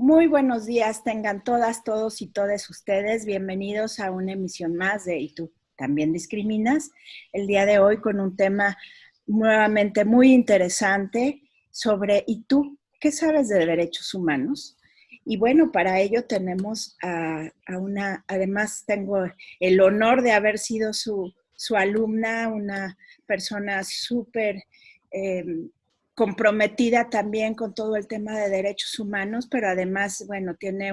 Muy buenos días, tengan todas, todos y todas ustedes. Bienvenidos a una emisión más de ¿Y tú también discriminas? El día de hoy con un tema nuevamente muy interesante sobre ¿y tú qué sabes de derechos humanos? Y bueno, para ello tenemos además tengo el honor de haber sido su alumna, una persona súper comprometida también con todo el tema de derechos humanos, pero además, bueno, tiene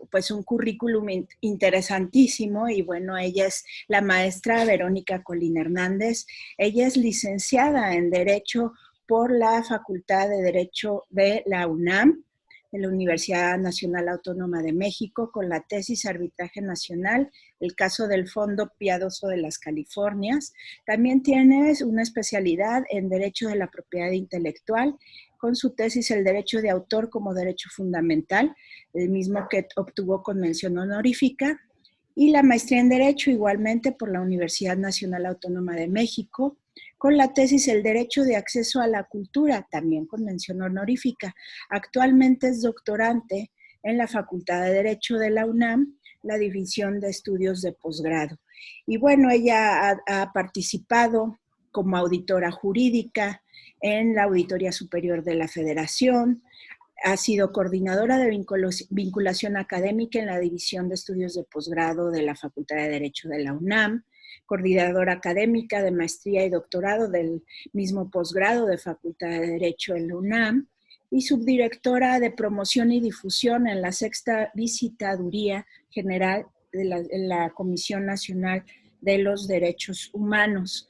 pues un currículum interesantísimo y bueno, ella es la maestra Verónica Colín Hernández. Ella es licenciada en Derecho por la Facultad de Derecho de la UNAM, de la Universidad Nacional Autónoma de México, con la tesis Arbitraje Nacional, el caso del Fondo Piadoso de las Californias. También tienes una especialidad en Derecho de la Propiedad Intelectual, con su tesis El Derecho de Autor como Derecho Fundamental, el mismo que obtuvo con mención honorífica, y la maestría en Derecho igualmente por la Universidad Nacional Autónoma de México, con la tesis El Derecho de Acceso a la Cultura, también con mención honorífica. Actualmente es doctorante en la Facultad de Derecho de la UNAM, la División de Estudios de Posgrado. Y bueno, ella ha participado como auditora jurídica en la Auditoría Superior de la Federación, ha sido coordinadora de vinculación académica en la División de Estudios de Posgrado de la Facultad de Derecho de la UNAM, coordinadora académica de maestría y doctorado del mismo posgrado de Facultad de Derecho en la UNAM y subdirectora de promoción y difusión en la sexta visitaduría general de la Comisión Nacional de los Derechos Humanos.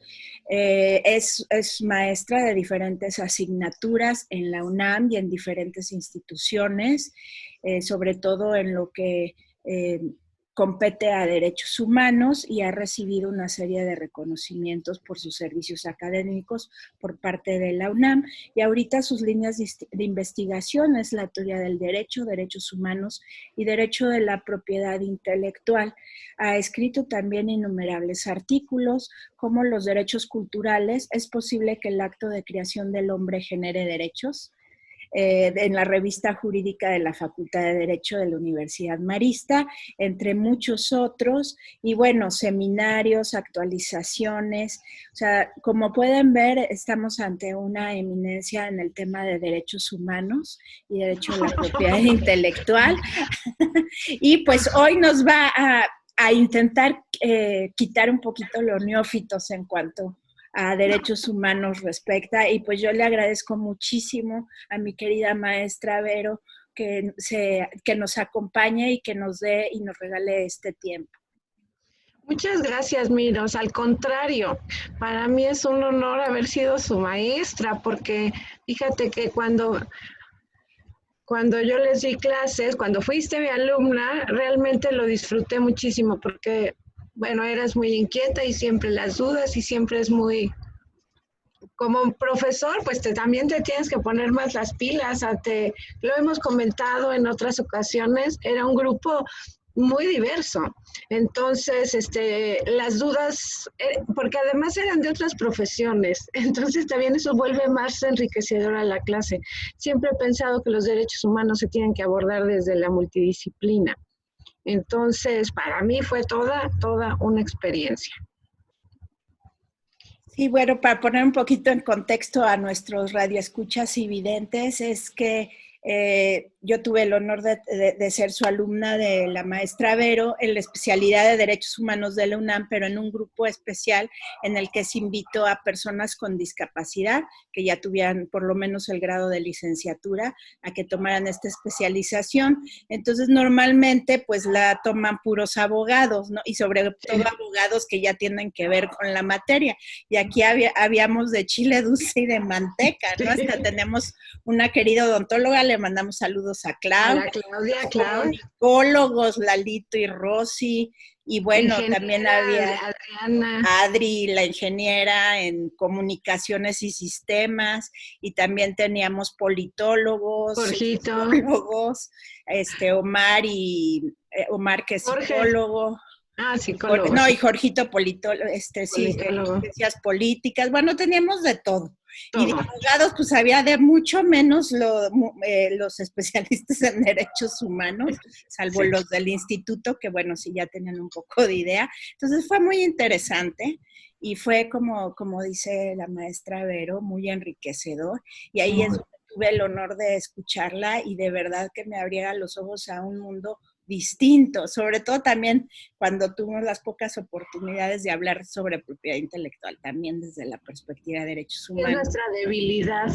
Es maestra de diferentes asignaturas en la UNAM y en diferentes instituciones, sobre todo en lo que compete a derechos humanos, y ha recibido una serie de reconocimientos por sus servicios académicos por parte de la UNAM, y ahorita sus líneas de investigación es la teoría del derecho, derechos humanos y derecho de la propiedad intelectual. Ha escrito también innumerables artículos como Los derechos culturales, ¿es posible que el acto de creación del hombre genere derechos? En la revista jurídica de la Facultad de Derecho de la Universidad Marista, entre muchos otros, y bueno, seminarios, actualizaciones. O sea, como pueden ver, estamos ante una eminencia en el tema de derechos humanos y derecho a la propiedad intelectual. Y pues hoy nos va a intentar quitar un poquito los neófitos en cuanto a derechos humanos respecta, y pues yo le agradezco muchísimo a mi querida maestra Vero que nos acompañe y que nos dé y nos regale este tiempo. Muchas gracias, Miros. Al contrario, para mí es un honor haber sido su maestra, porque fíjate que cuando yo les di clases, cuando fuiste mi alumna, realmente lo disfruté muchísimo, porque, bueno, eras muy inquieta y siempre las dudas y siempre es muy... Como profesor, pues también te tienes que poner más las pilas. Lo hemos comentado en otras ocasiones, era un grupo muy diverso. Entonces, las dudas, porque además eran de otras profesiones, entonces también eso vuelve más enriquecedora la clase. Siempre he pensado que los derechos humanos se tienen que abordar desde la multidisciplina. Entonces, para mí fue toda una experiencia. Sí, bueno, para poner un poquito en contexto a nuestros radioescuchas y videntes, es que yo tuve el honor de ser su alumna de la maestra Vero en la especialidad de Derechos Humanos de la UNAM, pero en un grupo especial en el que se invitó a personas con discapacidad que ya tuvieran por lo menos el grado de licenciatura a que tomaran esta especialización. Entonces, normalmente pues la toman puros abogados, ¿no? Y sobre todo abogados que ya tienen que ver con la materia. Y aquí habíamos de chile dulce y de manteca, ¿no? Hasta tenemos una querida odontóloga, le mandamos saludos a Claudia, psicólogos, Lalito y Rosy, y bueno, también había Adriana. Adri, la ingeniera en comunicaciones y sistemas, y también teníamos politólogos, psicólogos, Omar que es psicólogo. Psicólogo. No, y Jorgito politólogo, sí, ciencias políticas, bueno, teníamos de todo. Y de abogados, pues había de mucho menos los especialistas en derechos humanos, salvo los del instituto, que bueno, sí ya tenían un poco de idea. Entonces fue muy interesante y fue como dice la maestra Vero, muy enriquecedor. Y ahí es donde tuve el honor de escucharla y de verdad que me abriera los ojos a un mundo distinto, sobre todo también cuando tuvimos las pocas oportunidades de hablar sobre propiedad intelectual, también desde la perspectiva de derechos humanos. Es nuestra debilidad.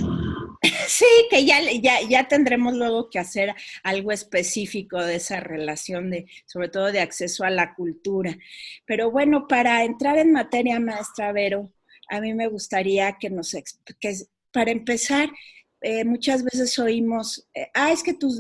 Sí, que ya tendremos luego que hacer algo específico de esa relación, sobre todo de acceso a la cultura. Pero bueno, para entrar en materia, maestra Vero, a mí me gustaría que para empezar, muchas veces oímos,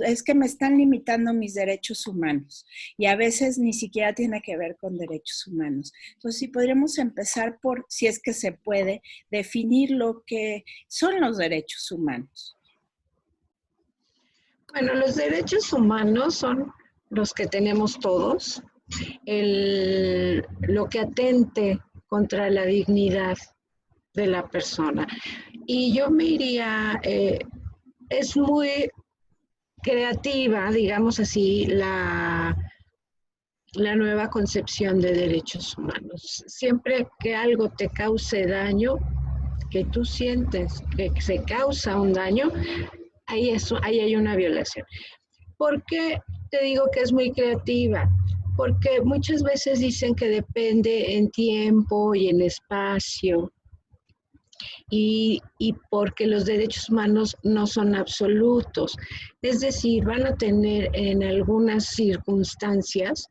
es que me están limitando mis derechos humanos, y a veces ni siquiera tiene que ver con derechos humanos. Entonces, si podríamos empezar por, si es que se puede, definir lo que son los derechos humanos. Bueno, los derechos humanos son los que tenemos todos, lo que atente contra la dignidad de la persona. Y yo me iría, es muy creativa, digamos así, la nueva concepción de derechos humanos. Siempre que algo te cause daño, que tú sientes que se causa un daño, ahí hay una violación. ¿Por qué te digo que es muy creativa? Porque muchas veces dicen que depende en tiempo y en espacio, y porque los derechos humanos no son absolutos. Es decir, van a tener en algunas circunstancias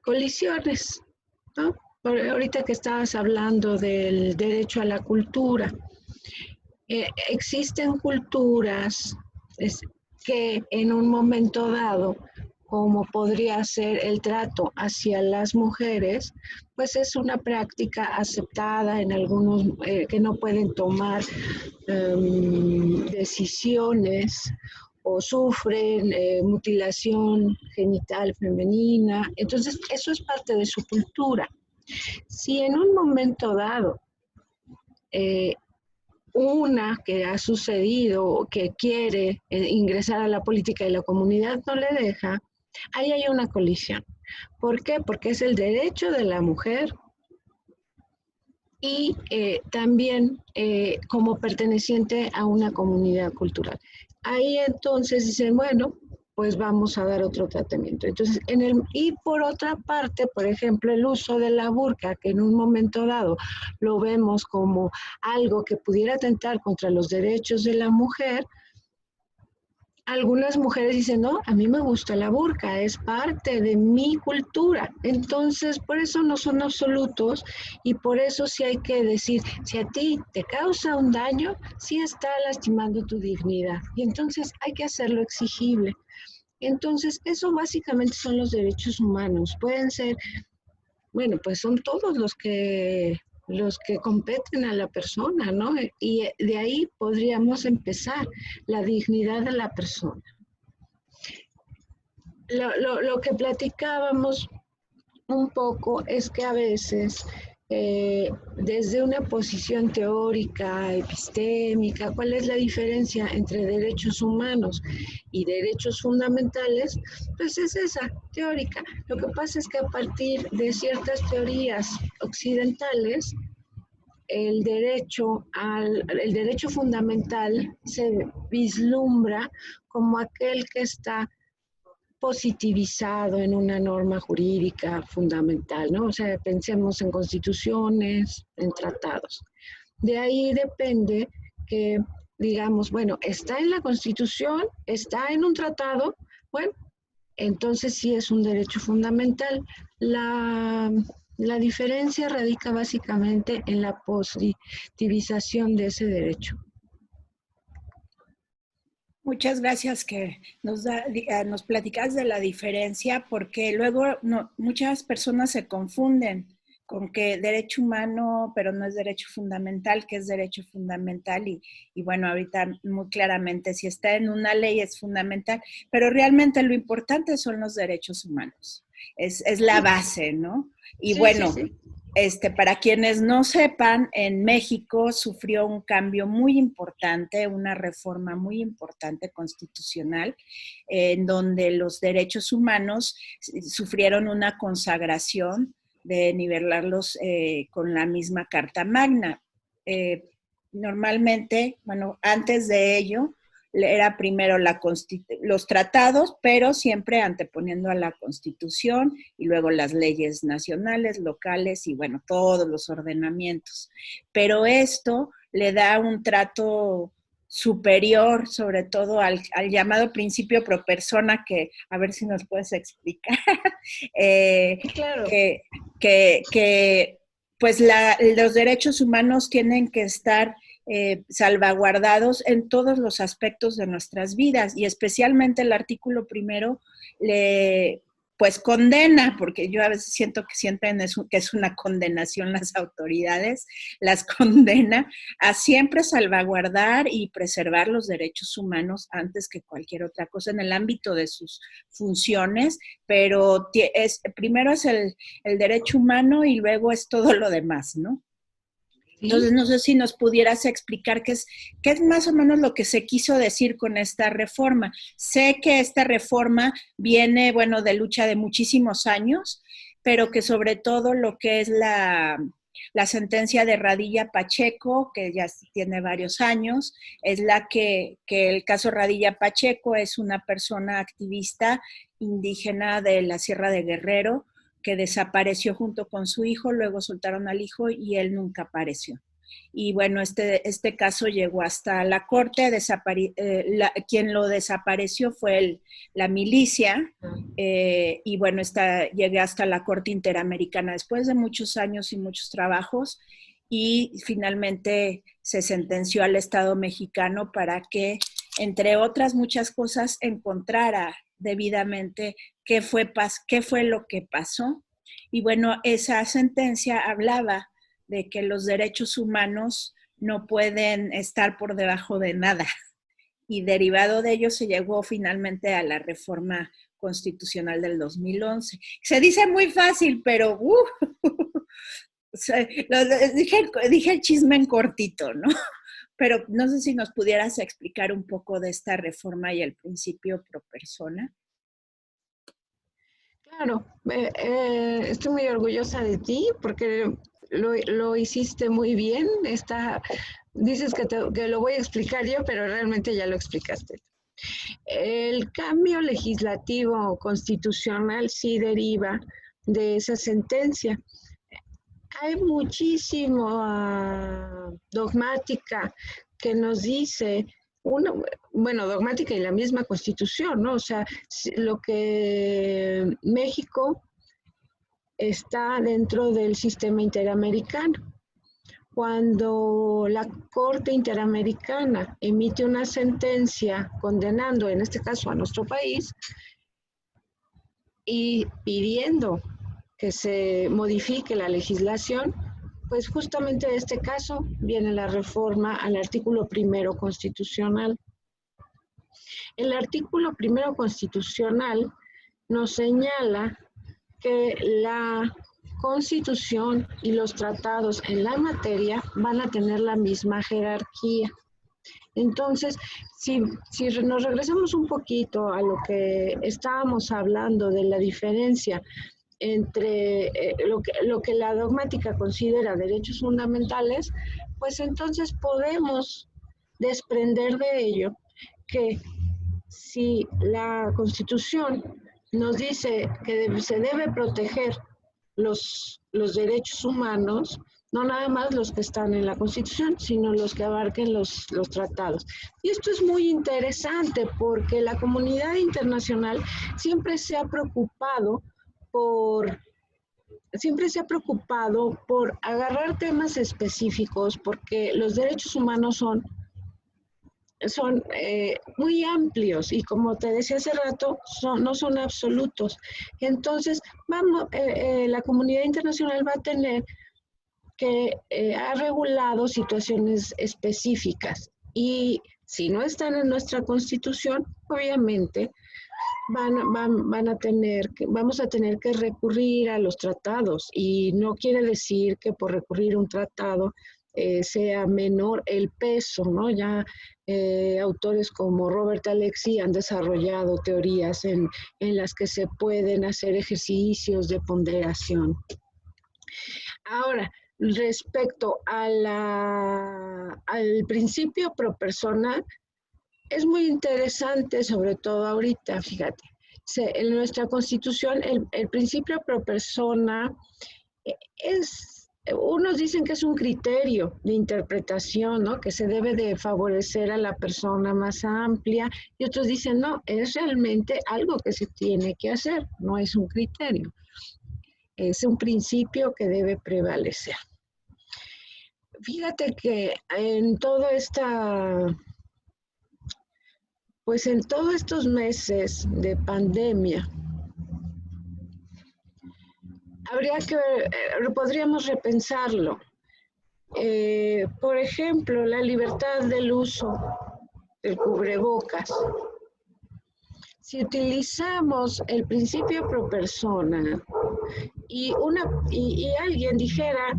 colisiones, ¿no? Ahorita que estabas hablando del derecho a la cultura, existen culturas que en un momento dado, como podría ser el trato hacia las mujeres, pues es una práctica aceptada en algunos que no pueden tomar decisiones o sufren mutilación genital femenina. Entonces, eso es parte de su cultura. Si en un momento dado una que ha sucedido, que quiere ingresar a la política y la comunidad no le deja, ahí hay una colisión. ¿Por qué? Porque es el derecho de la mujer y también como perteneciente a una comunidad cultural. Ahí entonces dicen, bueno, pues vamos a dar otro tratamiento. Entonces, y por otra parte, por ejemplo, el uso de la burka, que en un momento dado lo vemos como algo que pudiera atentar contra los derechos de la mujer, algunas mujeres dicen, no, a mí me gusta la burka, es parte de mi cultura. Entonces, por eso no son absolutos y por eso sí hay que decir, si a ti te causa un daño, sí está lastimando tu dignidad. Y entonces hay que hacerlo exigible. Entonces, eso básicamente son los derechos humanos. Pueden ser, bueno, pues son todos los que competen a la persona, ¿no? Y de ahí podríamos empezar, la dignidad de la persona. Lo que platicábamos un poco es que a veces, desde una posición teórica, epistémica, ¿cuál es la diferencia entre derechos humanos y derechos fundamentales? Pues es esa, teórica. Lo que pasa es que a partir de ciertas teorías occidentales, el derecho fundamental se vislumbra como aquel que está positivizado en una norma jurídica fundamental, ¿no? O sea, pensemos en constituciones, en tratados. De ahí depende que, digamos, bueno, está en la Constitución, está en un tratado, bueno, entonces sí es un derecho fundamental. La diferencia radica básicamente en la positivización de ese derecho. Muchas gracias que nos platicas de la diferencia, porque luego muchas personas se confunden con que derecho humano, pero no es derecho fundamental, que es derecho fundamental, y bueno, ahorita muy claramente, si está en una ley es fundamental, pero realmente lo importante son los derechos humanos, es la base, ¿no? Y sí, bueno, sí. Para quienes no sepan, en México sufrió un cambio muy importante, una reforma muy importante constitucional, en donde los derechos humanos sufrieron una consagración de nivelarlos con la misma Carta Magna. Normalmente, bueno, antes de ello, era primero los tratados, pero siempre anteponiendo a la Constitución y luego las leyes nacionales, locales y bueno, todos los ordenamientos. Pero esto le da un trato superior, sobre todo al llamado principio pro persona, que a ver si nos puedes explicar, Claro. que pues los derechos humanos tienen que estar salvaguardados en todos los aspectos de nuestras vidas y especialmente el artículo primero pues condena, porque yo a veces siento que sienten que es una condenación las autoridades, las condena a siempre salvaguardar y preservar los derechos humanos antes que cualquier otra cosa en el ámbito de sus funciones, pero primero es el derecho humano y luego es todo lo demás, ¿no? Entonces, no sé si nos pudieras explicar qué es más o menos lo que se quiso decir con esta reforma. Sé que esta reforma viene, bueno, de lucha de muchísimos años, pero que sobre todo lo que es la sentencia de Radilla Pacheco, que ya tiene varios años, es la que el caso Radilla Pacheco es una persona activista indígena de la Sierra de Guerrero, que desapareció junto con su hijo, luego soltaron al hijo y él nunca apareció. Y bueno, este caso llegó hasta la corte, quien lo desapareció fue la milicia, y bueno, llegué hasta la Corte Interamericana después de muchos años y muchos trabajos, y finalmente se sentenció al Estado mexicano para que, entre otras muchas cosas, encontrara debidamente qué fue lo que pasó. Y bueno, esa sentencia hablaba de que los derechos humanos no pueden estar por debajo de nada. Y derivado de ello se llegó finalmente a la reforma constitucional del 2011. Se dice muy fácil, pero dije el chisme en cortito, ¿no? Pero no sé si nos pudieras explicar un poco de esta reforma y el principio pro persona. Claro, estoy muy orgullosa de ti porque lo hiciste muy bien. Dices que lo voy a explicar yo, pero realmente ya lo explicaste. El cambio legislativo constitucional sí deriva de esa sentencia. Hay muchísima dogmática que nos dice dogmática y la misma Constitución, ¿no? O sea, lo que México está dentro del sistema interamericano. Cuando la Corte Interamericana emite una sentencia condenando, en este caso a nuestro país, y pidiendo que se modifique la legislación, pues justamente de este caso viene la reforma al artículo primero constitucional. El artículo primero constitucional nos señala que la Constitución y los tratados en la materia van a tener la misma jerarquía. Entonces, si nos regresamos un poquito a lo que estábamos hablando de la diferencia entre lo que la dogmática considera derechos fundamentales, pues entonces podemos desprender de ello que si la Constitución nos dice que se debe proteger los derechos humanos, no nada más los que están en la Constitución, sino los que abarquen los tratados. Y esto es muy interesante porque la comunidad internacional siempre se ha preocupado por agarrar temas específicos, porque los derechos humanos son muy amplios y, como te decía hace rato, no son absolutos. Entonces, la comunidad internacional va a tener que ha regulado situaciones específicas y si no están en nuestra Constitución, obviamente vamos a tener que recurrir a los tratados, y no quiere decir que por recurrir a un tratado sea menor el peso, ¿no? Ya autores como Robert Alexy han desarrollado teorías en las que se pueden hacer ejercicios de ponderación. Ahora, respecto al principio pro persona, es muy interesante, sobre todo ahorita, fíjate. En nuestra Constitución, el principio pro persona unos dicen que es un criterio de interpretación, ¿no? Que se debe de favorecer a la persona más amplia, y otros dicen, no, es realmente algo que se tiene que hacer, no es un criterio. Es un principio que debe prevalecer. Fíjate que en todos estos meses de pandemia, podríamos repensarlo. Por ejemplo, la libertad del uso del cubrebocas. Si utilizamos el principio pro persona y alguien dijera,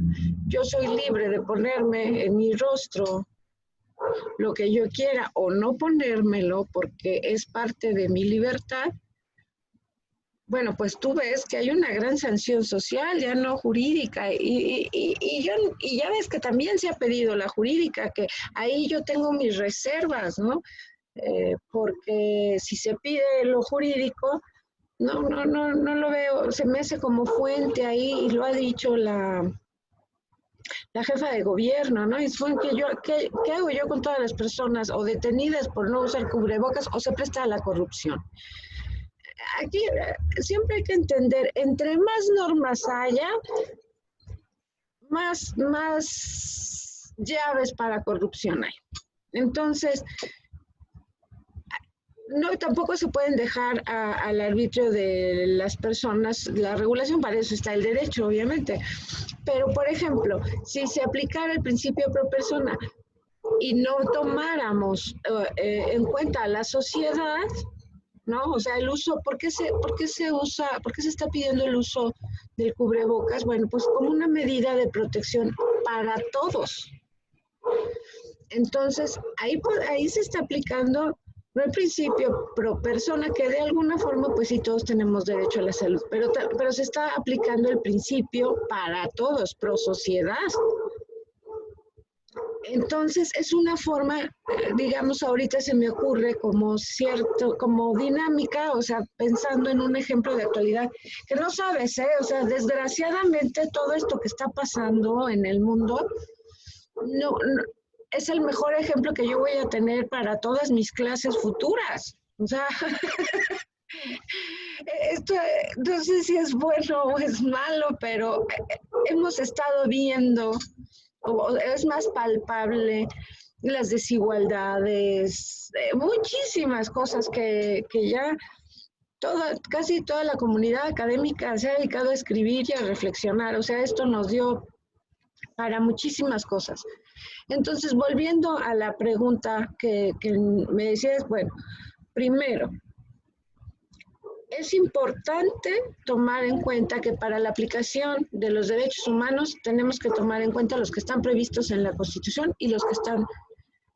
yo soy libre de ponerme en mi rostro lo que yo quiera o no ponérmelo porque es parte de mi libertad, bueno, pues tú ves que hay una gran sanción social, ya no jurídica, y ya ves que también se ha pedido la jurídica, que ahí yo tengo mis reservas, ¿no? Porque si se pide lo jurídico, no lo veo, se me hace como fuente ahí, y lo ha dicho la jefa de gobierno, ¿no? Es ¿qué hago yo con todas las personas o detenidas por no usar cubrebocas o se presta a la corrupción? Aquí siempre hay que entender, entre más normas haya, más llaves para corrupción hay. Entonces, no, tampoco se pueden dejar al arbitrio de las personas. La regulación, para eso está el derecho, obviamente. Pero, por ejemplo, si se aplicara el principio pro persona y no tomáramos en cuenta a la sociedad, ¿no? O sea, el uso, ¿por qué se está pidiendo el uso del cubrebocas? Bueno, pues como una medida de protección para todos. Entonces, ahí se está aplicando no el principio pro persona, que de alguna forma, pues sí, todos tenemos derecho a la salud, pero se está aplicando el principio para todos, pro sociedad. Entonces, es una forma, digamos, ahorita se me ocurre como dinámica, o sea, pensando en un ejemplo de actualidad, que no sabes, o sea, desgraciadamente todo esto que está pasando en el mundo, no es el mejor ejemplo que yo voy a tener para todas mis clases futuras. O sea, esto no sé si es bueno o es malo, pero hemos estado viendo, o es más palpable, las desigualdades, muchísimas cosas que ya casi toda la comunidad académica se ha dedicado a escribir y a reflexionar. O sea, esto nos dio para muchísimas cosas. Entonces, volviendo a la pregunta que me decías, bueno, primero, es importante tomar en cuenta que para la aplicación de los derechos humanos tenemos que tomar en cuenta los que están previstos en la Constitución y los que están,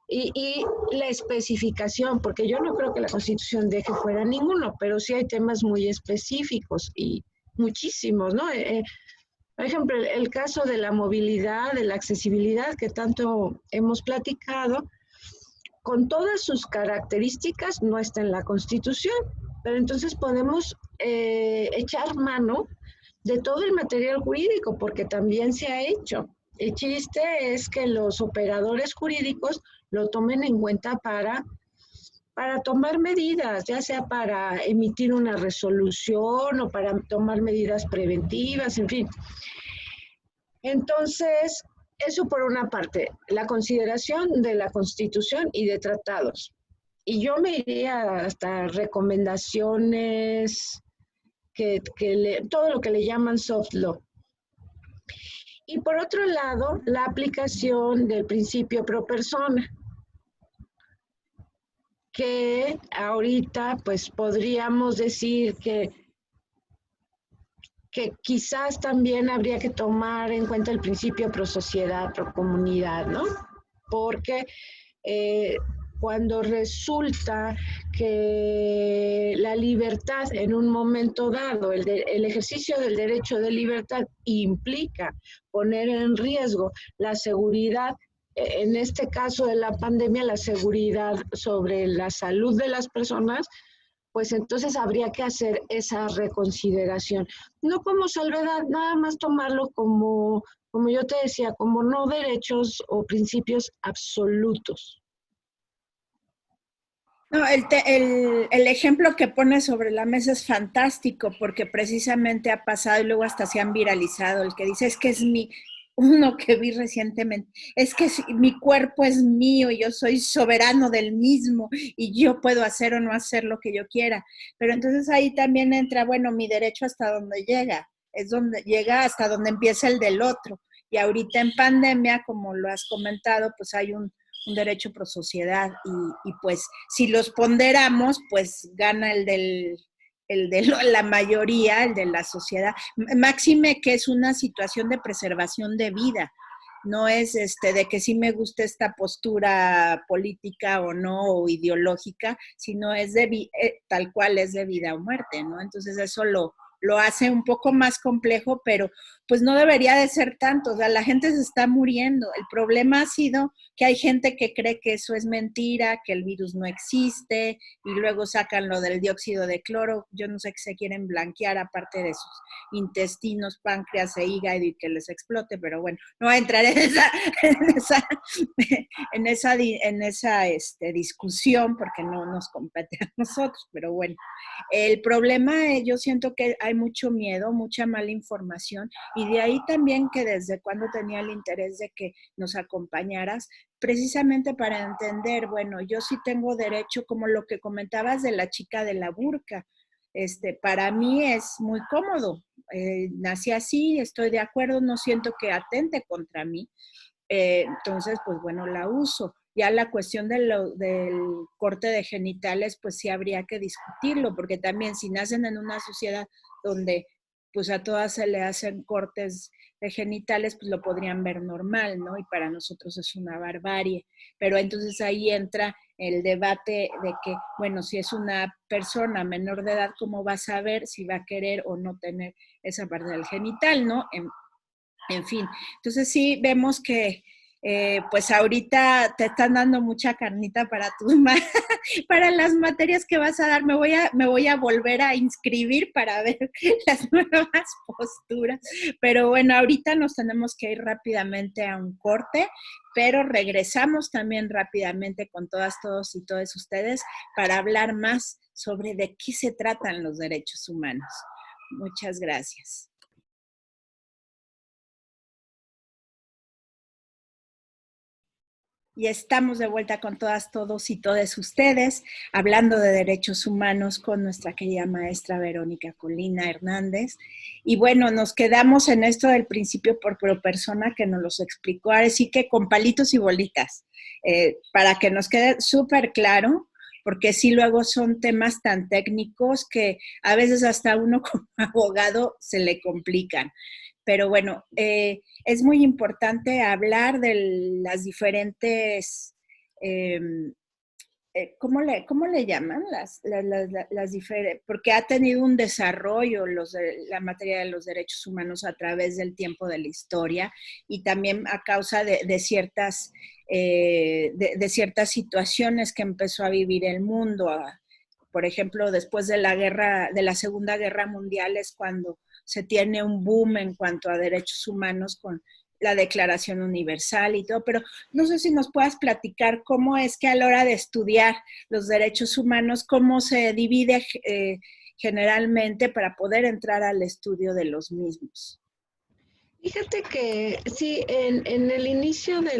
y la especificación, porque yo no creo que la Constitución deje fuera ninguno, pero sí hay temas muy específicos y muchísimos, ¿no? Por ejemplo, el caso de la movilidad, de la accesibilidad que tanto hemos platicado, con todas sus características no está en la Constitución, pero entonces podemos echar mano de todo el material jurídico, porque también se ha hecho. El chiste es que los operadores jurídicos lo tomen en cuenta para tomar medidas, ya sea para emitir una resolución o para tomar medidas preventivas, en fin. Entonces, eso por una parte, la consideración de la Constitución y de tratados. Y yo me iría hasta recomendaciones, todo lo que le llaman soft law. Y por otro lado, la aplicación del principio pro persona. que ahorita pues podríamos decir que quizás también habría que tomar en cuenta el principio pro sociedad, pro comunidad, ¿no? Porque cuando resulta que la libertad en un momento dado, el ejercicio del derecho de libertad implica poner en riesgo la seguridad, en este caso de la pandemia, la seguridad sobre la salud de las personas, pues entonces habría que hacer esa reconsideración. No como salvedad, nada más tomarlo como yo te decía, como no derechos o principios absolutos. No, el ejemplo que pone sobre la mesa es fantástico porque precisamente ha pasado y luego hasta se han viralizado. El que dice es que es uno que vi recientemente, es que mi cuerpo es mío, yo soy soberano del mismo y yo puedo hacer o no hacer lo que yo quiera. Pero entonces ahí también entra, bueno, mi derecho hasta donde llega, es donde llega hasta donde empieza el del otro. Y ahorita en pandemia, como lo has comentado, pues hay un derecho pro sociedad y pues si los ponderamos, pues gana el de la mayoría, el de la sociedad. Máxime que es una situación de preservación de vida, no es de que sí me gusta esta postura política o no, o ideológica, sino es tal cual es de vida o muerte, ¿no? Entonces eso lo hace un poco más complejo, pero pues no debería de ser tanto, o sea, la gente se está muriendo. El problema ha sido que hay gente que cree que eso es mentira, que el virus no existe, y luego sacan lo del dióxido de cloro, yo no sé qué se quieren blanquear aparte de sus intestinos, páncreas e hígado y que les explote, pero bueno, no voy a entrar en esa discusión porque no nos compete a nosotros, pero bueno, el problema yo siento que hay mucho miedo, mucha mala información y de ahí también que desde cuando tenía el interés de que nos acompañaras, precisamente para entender, bueno, yo sí tengo derecho, como lo que comentabas de la chica de la burka, para mí es muy cómodo, nací así, estoy de acuerdo, no siento que atente contra mí, entonces, pues bueno, la uso. Ya la cuestión del corte de genitales, pues sí habría que discutirlo, porque también si nacen en una sociedad donde pues a todas se le hacen cortes de genitales, pues lo podrían ver normal, ¿no? Y para nosotros es una barbarie. Pero entonces ahí entra el debate de que, bueno, si es una persona menor de edad, ¿cómo va a saber si va a querer o no tener esa parte del genital, ¿no? En fin, entonces sí vemos que pues ahorita te están dando mucha carnita para para las materias que vas a dar. Me voy a volver a inscribir para ver las nuevas posturas. Pero bueno, ahorita nos tenemos que ir rápidamente a un corte, pero regresamos también rápidamente con todas, todos y todas ustedes para hablar más sobre de qué se tratan los derechos humanos. Muchas gracias. Y estamos de vuelta con todas, todos y todas ustedes, hablando de derechos humanos con nuestra querida maestra Verónica Colina Hernández. Y bueno, nos quedamos en esto del principio por pro persona que nos los explicó, así que con palitos y bolitas, para que nos quede súper claro, porque sí luego son temas tan técnicos que a veces hasta uno como abogado se le complican. Pero bueno, es muy importante hablar de las diferentes, ¿cómo le llaman? Porque ha tenido un desarrollo la materia de los derechos humanos a través del tiempo de la historia y también a causa de ciertas situaciones que empezó a vivir el mundo. Por ejemplo, después de la Segunda Guerra Mundial es cuando se tiene un boom en cuanto a derechos humanos con la Declaración Universal y todo, pero no sé si nos puedas platicar cómo es que a la hora de estudiar los derechos humanos, cómo se divide generalmente para poder entrar al estudio de los mismos. Fíjate que sí, en el inicio de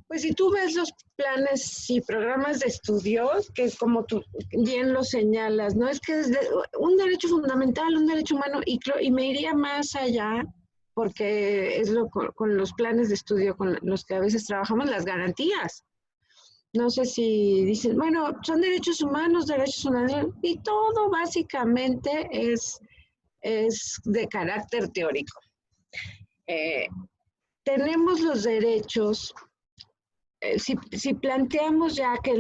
pues si tú ves los planes y programas de estudios, que como tú bien lo señalas, ¿no? Es que es un derecho fundamental, un derecho humano, y me iría más allá, porque es con los planes de estudio con los que a veces trabajamos, las garantías. No sé si dicen, bueno, son derechos humanos, y todo básicamente es de carácter teórico. Tenemos los derechos, si planteamos ya que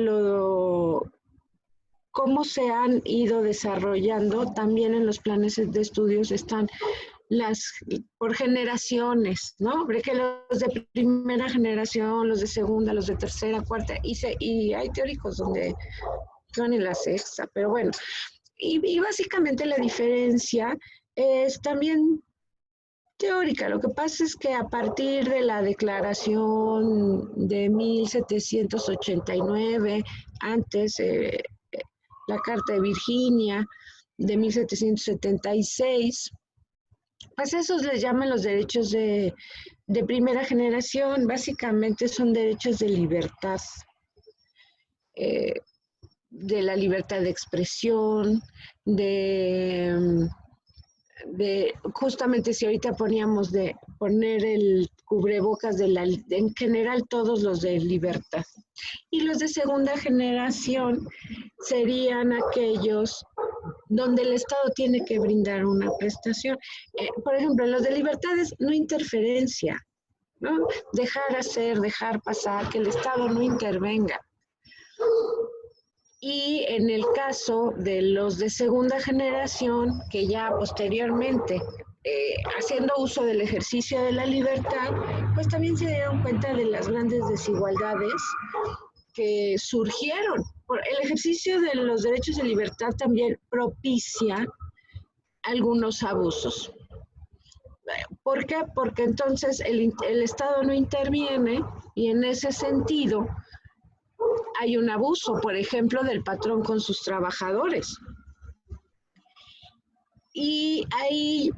cómo se han ido desarrollando, también en los planes de estudios están por generaciones, ¿no? Porque los de primera generación, los de segunda, los de tercera, cuarta, y hay teóricos donde van en la sexta, pero bueno. Y básicamente la diferencia es también teórica. Lo que pasa es que a partir de la declaración de 1789, antes la Carta de Virginia de 1776, pues esos les llaman los derechos de primera generación. Básicamente son derechos de libertad, de la libertad de expresión, justamente si ahorita poníamos de poner el cubrebocas en general todos los de libertad. Y los de segunda generación serían aquellos donde el Estado tiene que brindar una prestación. Por ejemplo, los de libertades, no interferencia, ¿no? Dejar hacer, dejar pasar, que el Estado no intervenga. Y en el caso de los de segunda generación, que ya posteriormente, haciendo uso del ejercicio de la libertad, pues también se dieron cuenta de las grandes desigualdades que surgieron. El ejercicio de los derechos de libertad también propicia algunos abusos. ¿Por qué? Porque entonces el Estado no interviene y en ese sentido hay un abuso, por ejemplo, del patrón con sus trabajadores. Y ahí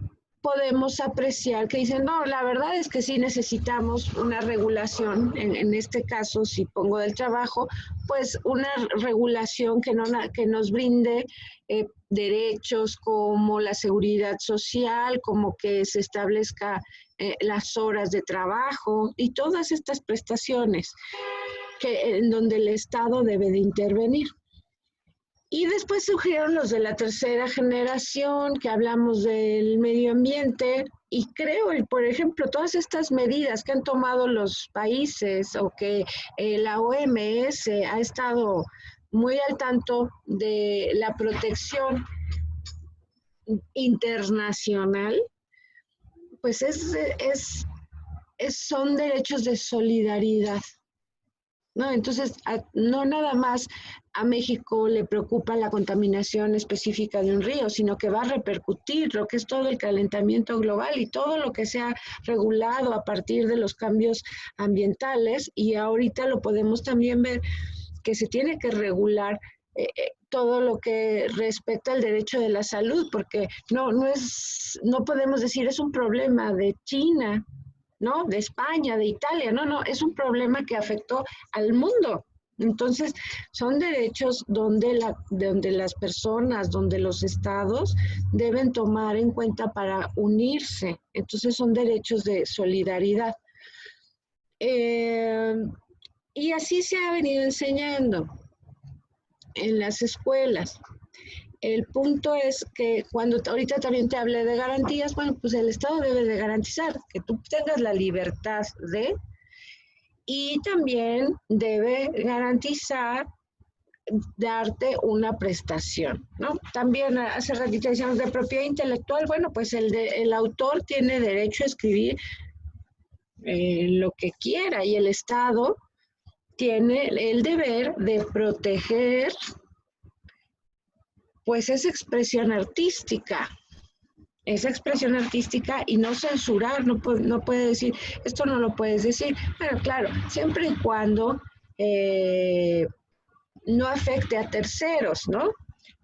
podemos apreciar que dicen, no, la verdad es que sí necesitamos una regulación, en este caso, si pongo del trabajo, pues una regulación que nos brinde derechos como la seguridad social, como que se establezca las horas de trabajo y todas estas prestaciones en donde el Estado debe de intervenir. Y después surgieron los de la tercera generación, que hablamos del medio ambiente, y creo, por ejemplo, todas estas medidas que han tomado los países o que la OMS ha estado muy al tanto de la protección internacional, pues son derechos de solidaridad, ¿no? Entonces, no nada más a México le preocupa la contaminación específica de un río, sino que va a repercutir lo que es todo el calentamiento global y todo lo que se ha regulado a partir de los cambios ambientales, y ahorita lo podemos también ver que se tiene que regular todo lo que respecta al derecho de la salud, porque no podemos decir es un problema de China, ¿no? De España, de Italia, no, es un problema que afectó al mundo. Entonces, son derechos donde las personas, donde los estados deben tomar en cuenta para unirse. Entonces, son derechos de solidaridad. Y así se ha venido enseñando en las escuelas. El punto es que cuando ahorita también te hablé de garantías, bueno, pues el Estado debe de garantizar que tú tengas la libertad y también debe garantizar darte una prestación, ¿no? También hace ratito decíamos de propiedad intelectual, bueno, pues el autor tiene derecho a escribir lo que quiera y el Estado tiene el deber de proteger pues esa expresión artística y no censurar, no puede decir, esto no lo puedes decir. Pero claro, siempre y cuando no afecte a terceros, ¿no?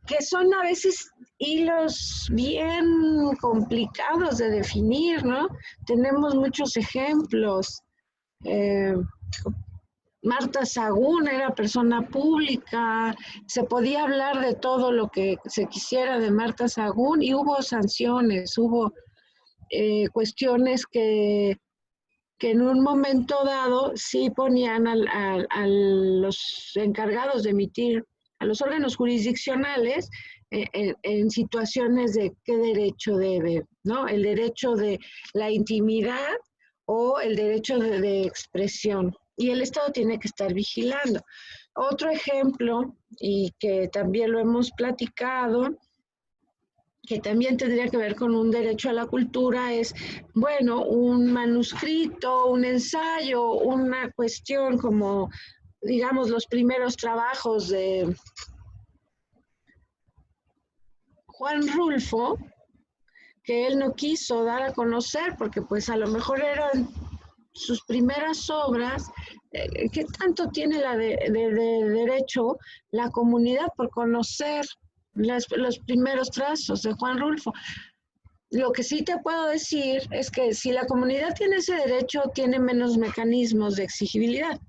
Que son a veces hilos bien complicados de definir, ¿no? Tenemos muchos ejemplos. Marta Sagún era persona pública, se podía hablar de todo lo que se quisiera de Marta Sagún y hubo sanciones, hubo cuestiones que que en un momento dado sí ponían a los encargados de emitir, a los órganos jurisdiccionales, en situaciones de qué derecho debe, ¿no? El derecho de la intimidad o el derecho de expresión. Y el Estado tiene que estar vigilando. Otro ejemplo, y que también lo hemos platicado, que también tendría que ver con un derecho a la cultura, es, bueno, un manuscrito, un ensayo, una cuestión como, digamos, los primeros trabajos de Juan Rulfo, que él no quiso dar a conocer, porque pues a lo mejor eran sus primeras obras. ¿Qué tanto tiene de derecho la comunidad por conocer los primeros trazos de Juan Rulfo? Lo que sí te puedo decir es que si la comunidad tiene ese derecho, tiene menos mecanismos de exigibilidad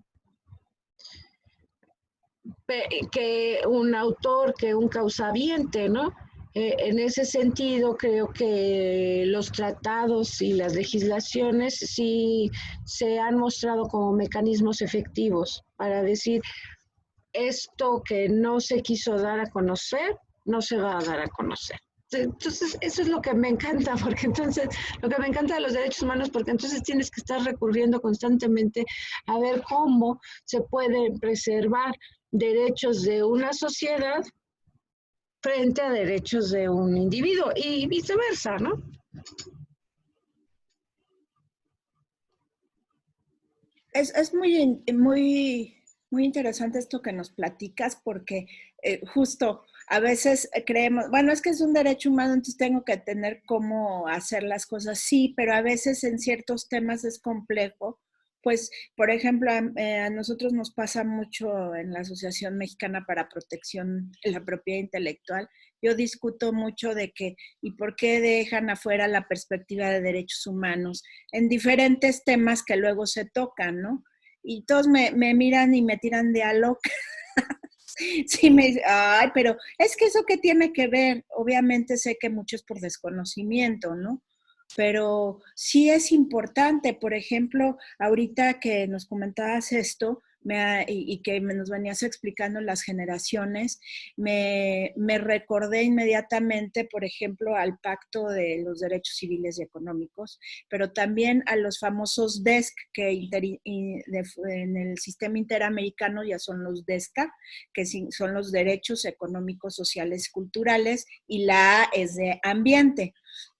que un autor, que un causaviente, ¿no? En ese sentido, creo que los tratados y las legislaciones sí se han mostrado como mecanismos efectivos para decir esto que no se quiso dar a conocer, no se va a dar a conocer. Entonces, eso es lo que me encanta, porque entonces, lo que me encanta de los derechos humanos, porque entonces tienes que estar recurriendo constantemente a ver cómo se pueden preservar derechos de una sociedad frente a derechos de un individuo y viceversa, ¿no? Es muy interesante esto que nos platicas porque justo a veces creemos, bueno, es que es un derecho humano, entonces tengo que tener cómo hacer las cosas, sí, pero a veces en ciertos temas es complejo. Pues, por ejemplo, a nosotros nos pasa mucho en la Asociación Mexicana para Protección de la Propiedad Intelectual. Yo discuto mucho de que, ¿y por qué dejan afuera la perspectiva de derechos humanos en diferentes temas que luego se tocan, ¿no? Y todos me miran y me tiran de a loca. Sí, me dice, ay, pero es que eso que tiene que ver, obviamente sé que mucho es por desconocimiento, ¿no? Pero sí es importante, por ejemplo, ahorita que nos comentabas esto y que nos venías explicando las generaciones, me recordé inmediatamente, por ejemplo, al Pacto de los Derechos Civiles y Económicos, pero también a los famosos DESC, que en el sistema interamericano ya son los DESCA, que son los Derechos Económicos, Sociales, Culturales, y la A es de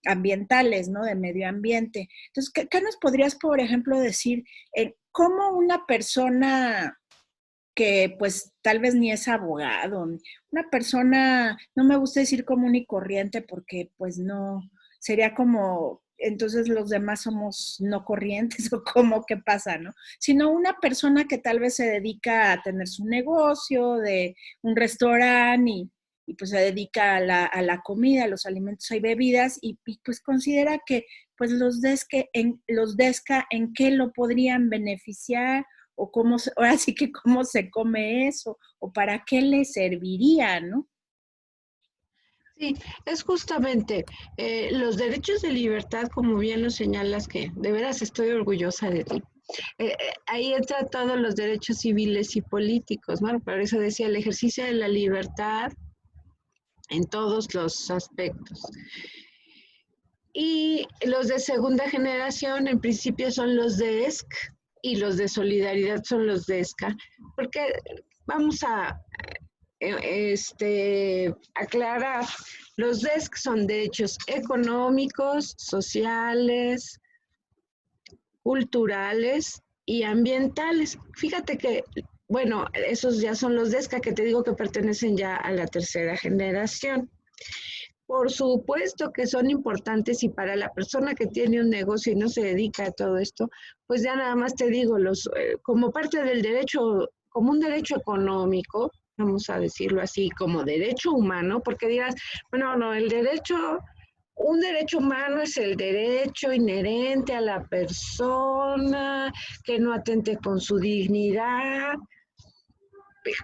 ambientales, ¿no? De medio ambiente. Entonces, ¿qué nos podrías, por ejemplo, decir cómo una persona que pues tal vez ni es abogado, una persona, no me gusta decir común y corriente porque pues no, sería como, entonces los demás somos no corrientes o como qué pasa, ¿no? Sino una persona que tal vez se dedica a tener su negocio de un restaurante y pues se dedica a la comida, a los alimentos y bebidas y pues considera que pues los DESCA en qué lo podrían beneficiar o cómo, ahora sí que cómo se come eso, o para qué le serviría, ¿no? Sí, es justamente los derechos de libertad, como bien lo señalas, que de veras estoy orgullosa de ti. Ahí entra todos los derechos civiles y políticos, ¿no? Por eso decía el ejercicio de la libertad en todos los aspectos. Y los de segunda generación, en principio, son los DESC y los de solidaridad son los DESCA, porque vamos a aclarar, los DESC son derechos económicos, sociales, culturales y ambientales. Fíjate que, bueno, esos ya son los DESCA que te digo que pertenecen ya a la tercera generación. Por supuesto que son importantes y para la persona que tiene un negocio y no se dedica a todo esto, pues ya nada más te digo, como parte del derecho, como un derecho económico, vamos a decirlo así, como derecho humano, porque dirás, bueno, no, un derecho humano es el derecho inherente a la persona, que no atente con su dignidad.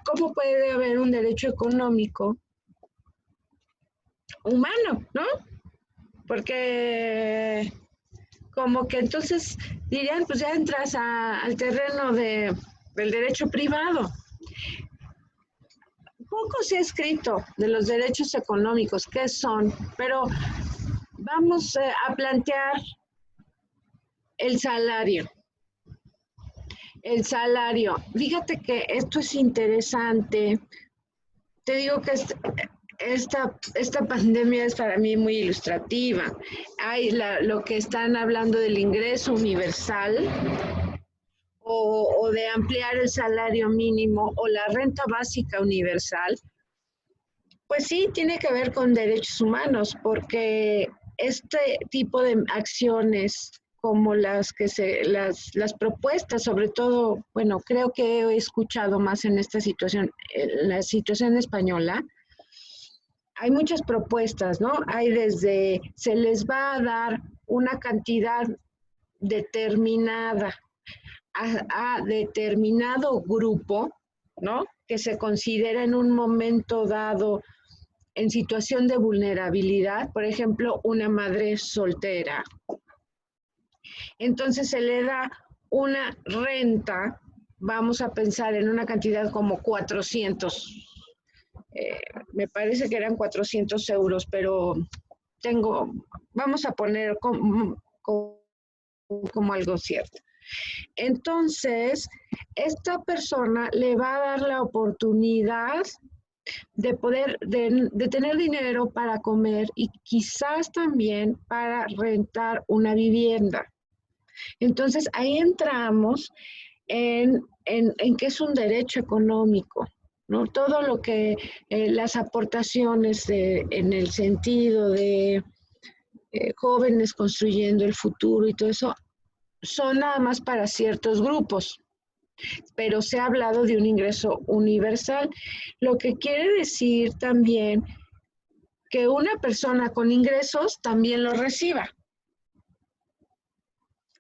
¿Cómo puede haber un derecho económico humano, no? Porque como que entonces dirían, pues ya entras al terreno del derecho privado. Poco se ha escrito de los derechos económicos, qué son, pero vamos a plantear el salario. El salario. Fíjate que esto es interesante. Te digo que esta pandemia es para mí muy ilustrativa. Hay lo que están hablando del ingreso universal o de ampliar el salario mínimo o la renta básica universal. Pues sí, tiene que ver con derechos humanos, porque este tipo de acciones como las propuestas, sobre todo, bueno, creo que he escuchado más en esta situación, la situación española, hay muchas propuestas, ¿no? Hay desde, se les va a dar una cantidad determinada a determinado grupo, ¿no? Que se considera en un momento dado en situación de vulnerabilidad, por ejemplo, una madre soltera. Entonces se le da una renta, vamos a pensar en una cantidad como 400, me parece que eran 400 euros, pero vamos a poner como algo cierto. Entonces, esta persona le va a dar la oportunidad de poder, de tener dinero para comer y quizás también para rentar una vivienda. Entonces, ahí entramos en que es un derecho económico, ¿no? Todo lo que las aportaciones en el sentido de jóvenes construyendo el futuro y todo eso, son nada más para ciertos grupos, pero se ha hablado de un ingreso universal, lo que quiere decir también que una persona con ingresos también lo reciba.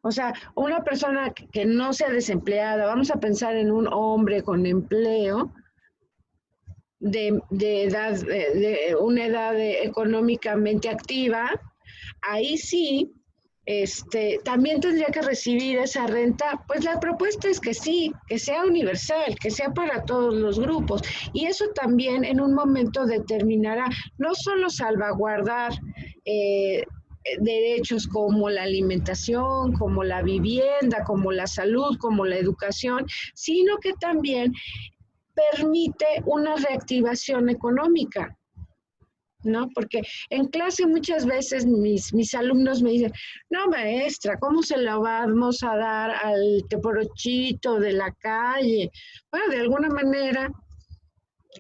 O sea, una persona que no sea desempleada, vamos a pensar en un hombre con empleo de una edad económicamente activa, ahí sí, también tendría que recibir esa renta. Pues la propuesta es que sí, que sea universal, que sea para todos los grupos. Y eso también en un momento determinará no solo salvaguardar derechos como la alimentación, como la vivienda, como la salud, como la educación, sino que también permite una reactivación económica, ¿no? Porque en clase muchas veces mis alumnos me dicen, no, maestra, ¿cómo se la vamos a dar al teporochito de la calle? Bueno, de alguna manera,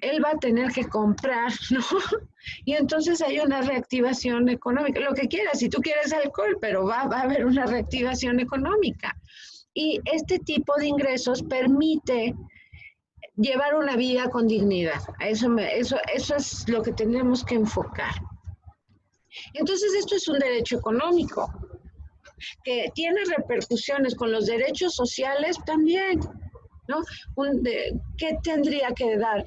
él va a tener que comprar, ¿no? Y entonces hay una reactivación económica, lo que quieras, si tú quieres alcohol, pero va a haber una reactivación económica. Y este tipo de ingresos permite llevar una vida con dignidad. Eso es lo que tenemos que enfocar. Entonces, esto es un derecho económico que tiene repercusiones con los derechos sociales también, ¿no? ¿Qué tendría que dar?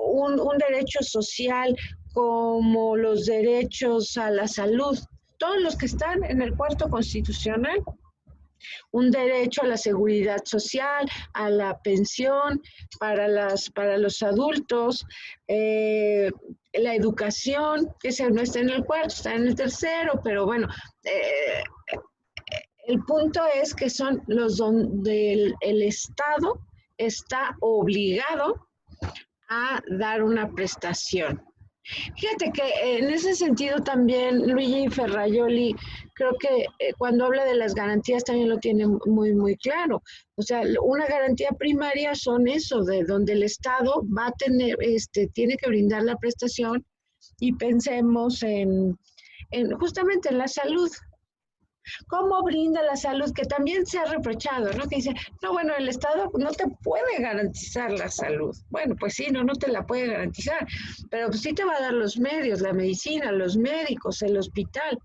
Un derecho social como los derechos a la salud, todos los que están en el cuarto constitucional. Un derecho a la seguridad social, a la pensión para los adultos, la educación, que no está en el cuarto, está en el tercero, pero bueno, el punto es que son los donde el Estado está obligado a dar una prestación. Fíjate que en ese sentido también Luigi Ferrajoli creo que cuando habla de las garantías también lo tiene muy, muy claro. O sea, una garantía primaria son eso, de donde el Estado va a tener, tiene que brindar la prestación, y pensemos justamente en la salud. ¿Cómo brinda la salud? Que también se ha reprochado, ¿no? Que dice, no, bueno, el Estado no te puede garantizar la salud. Bueno, pues sí, no te la puede garantizar, pero pues sí te va a dar los medios, la medicina, los médicos, el hospital.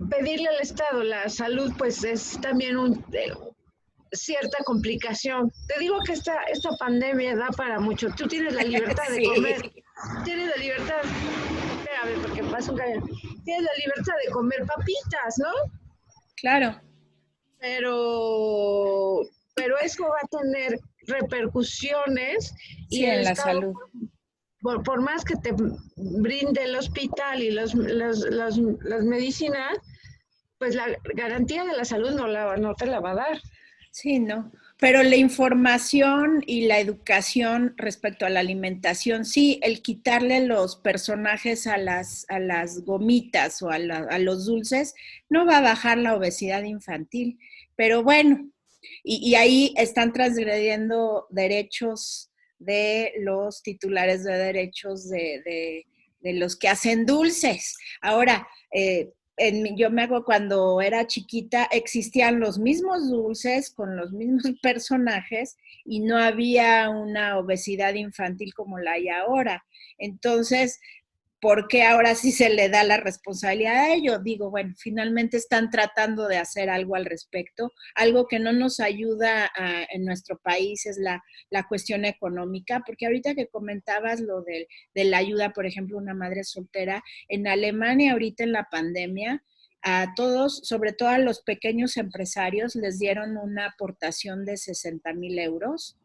Pedirle al Estado la salud, pues es también cierta complicación. Te digo que esta pandemia da para mucho. Tú tienes la libertad de comer, tienes la libertad, espérame, porque pasa un camión. tienes la libertad de comer papitas, ¿no? Claro. Pero eso va a tener repercusiones Sí, y el en la Estado, salud. por más que te brinde el hospital y las medicinas, pues la garantía de la salud no te la va a dar. Sí, no. Pero la información y la educación respecto a la alimentación, sí, el quitarle los personajes a las gomitas o a los dulces, no va a bajar la obesidad infantil. Pero bueno, y ahí están transgrediendo derechos de los titulares de derechos de los que hacen dulces. Ahora, yo me hago cuando era chiquita, existían los mismos dulces con los mismos personajes y no había una obesidad infantil como la hay ahora. Entonces, ¿por qué ahora sí se le da la responsabilidad a ello? Digo, bueno, finalmente están tratando de hacer algo al respecto. Algo que no nos ayuda en nuestro país es la cuestión económica, porque ahorita que comentabas lo de la ayuda, por ejemplo, una madre soltera, en Alemania ahorita en la pandemia, a todos, sobre todo a los pequeños empresarios, les dieron una aportación de 60,000 euros.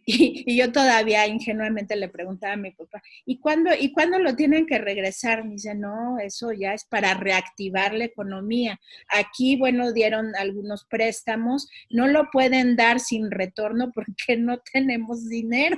Y yo todavía ingenuamente le preguntaba a mi papá, ¿y cuándo lo tienen que regresar? Me dice, no, eso ya es para reactivar la economía. Aquí, bueno, dieron algunos préstamos, no lo pueden dar sin retorno porque no tenemos dinero,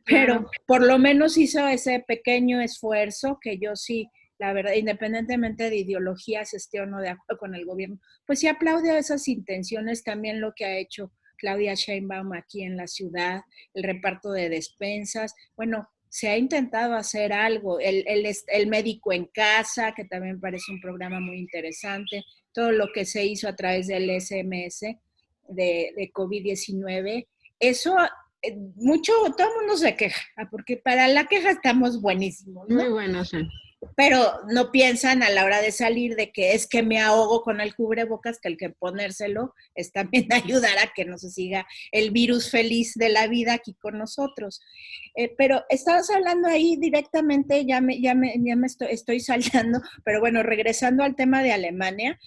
pero Claro. por lo menos hizo ese pequeño esfuerzo que yo sí, la verdad, independientemente de ideologías, esté o no de acuerdo con el gobierno, pues sí aplaudo esas intenciones, también lo que ha hecho Claudia Sheinbaum aquí en la ciudad, el reparto de despensas, bueno, se ha intentado hacer algo, el médico en casa, que también parece un programa muy interesante, todo lo que se hizo a través del SMS de COVID-19, eso mucho, todo el mundo se queja, porque para la queja estamos buenísimos, ¿no? Muy bueno, sí. Pero no piensan a la hora de salir de que es que me ahogo con el cubrebocas, que el que ponérselo es también ayudar a que no se siga el virus feliz de la vida aquí con nosotros. Pero estabas hablando ahí directamente, ya me estoy saltando, pero bueno, regresando al tema de Alemania,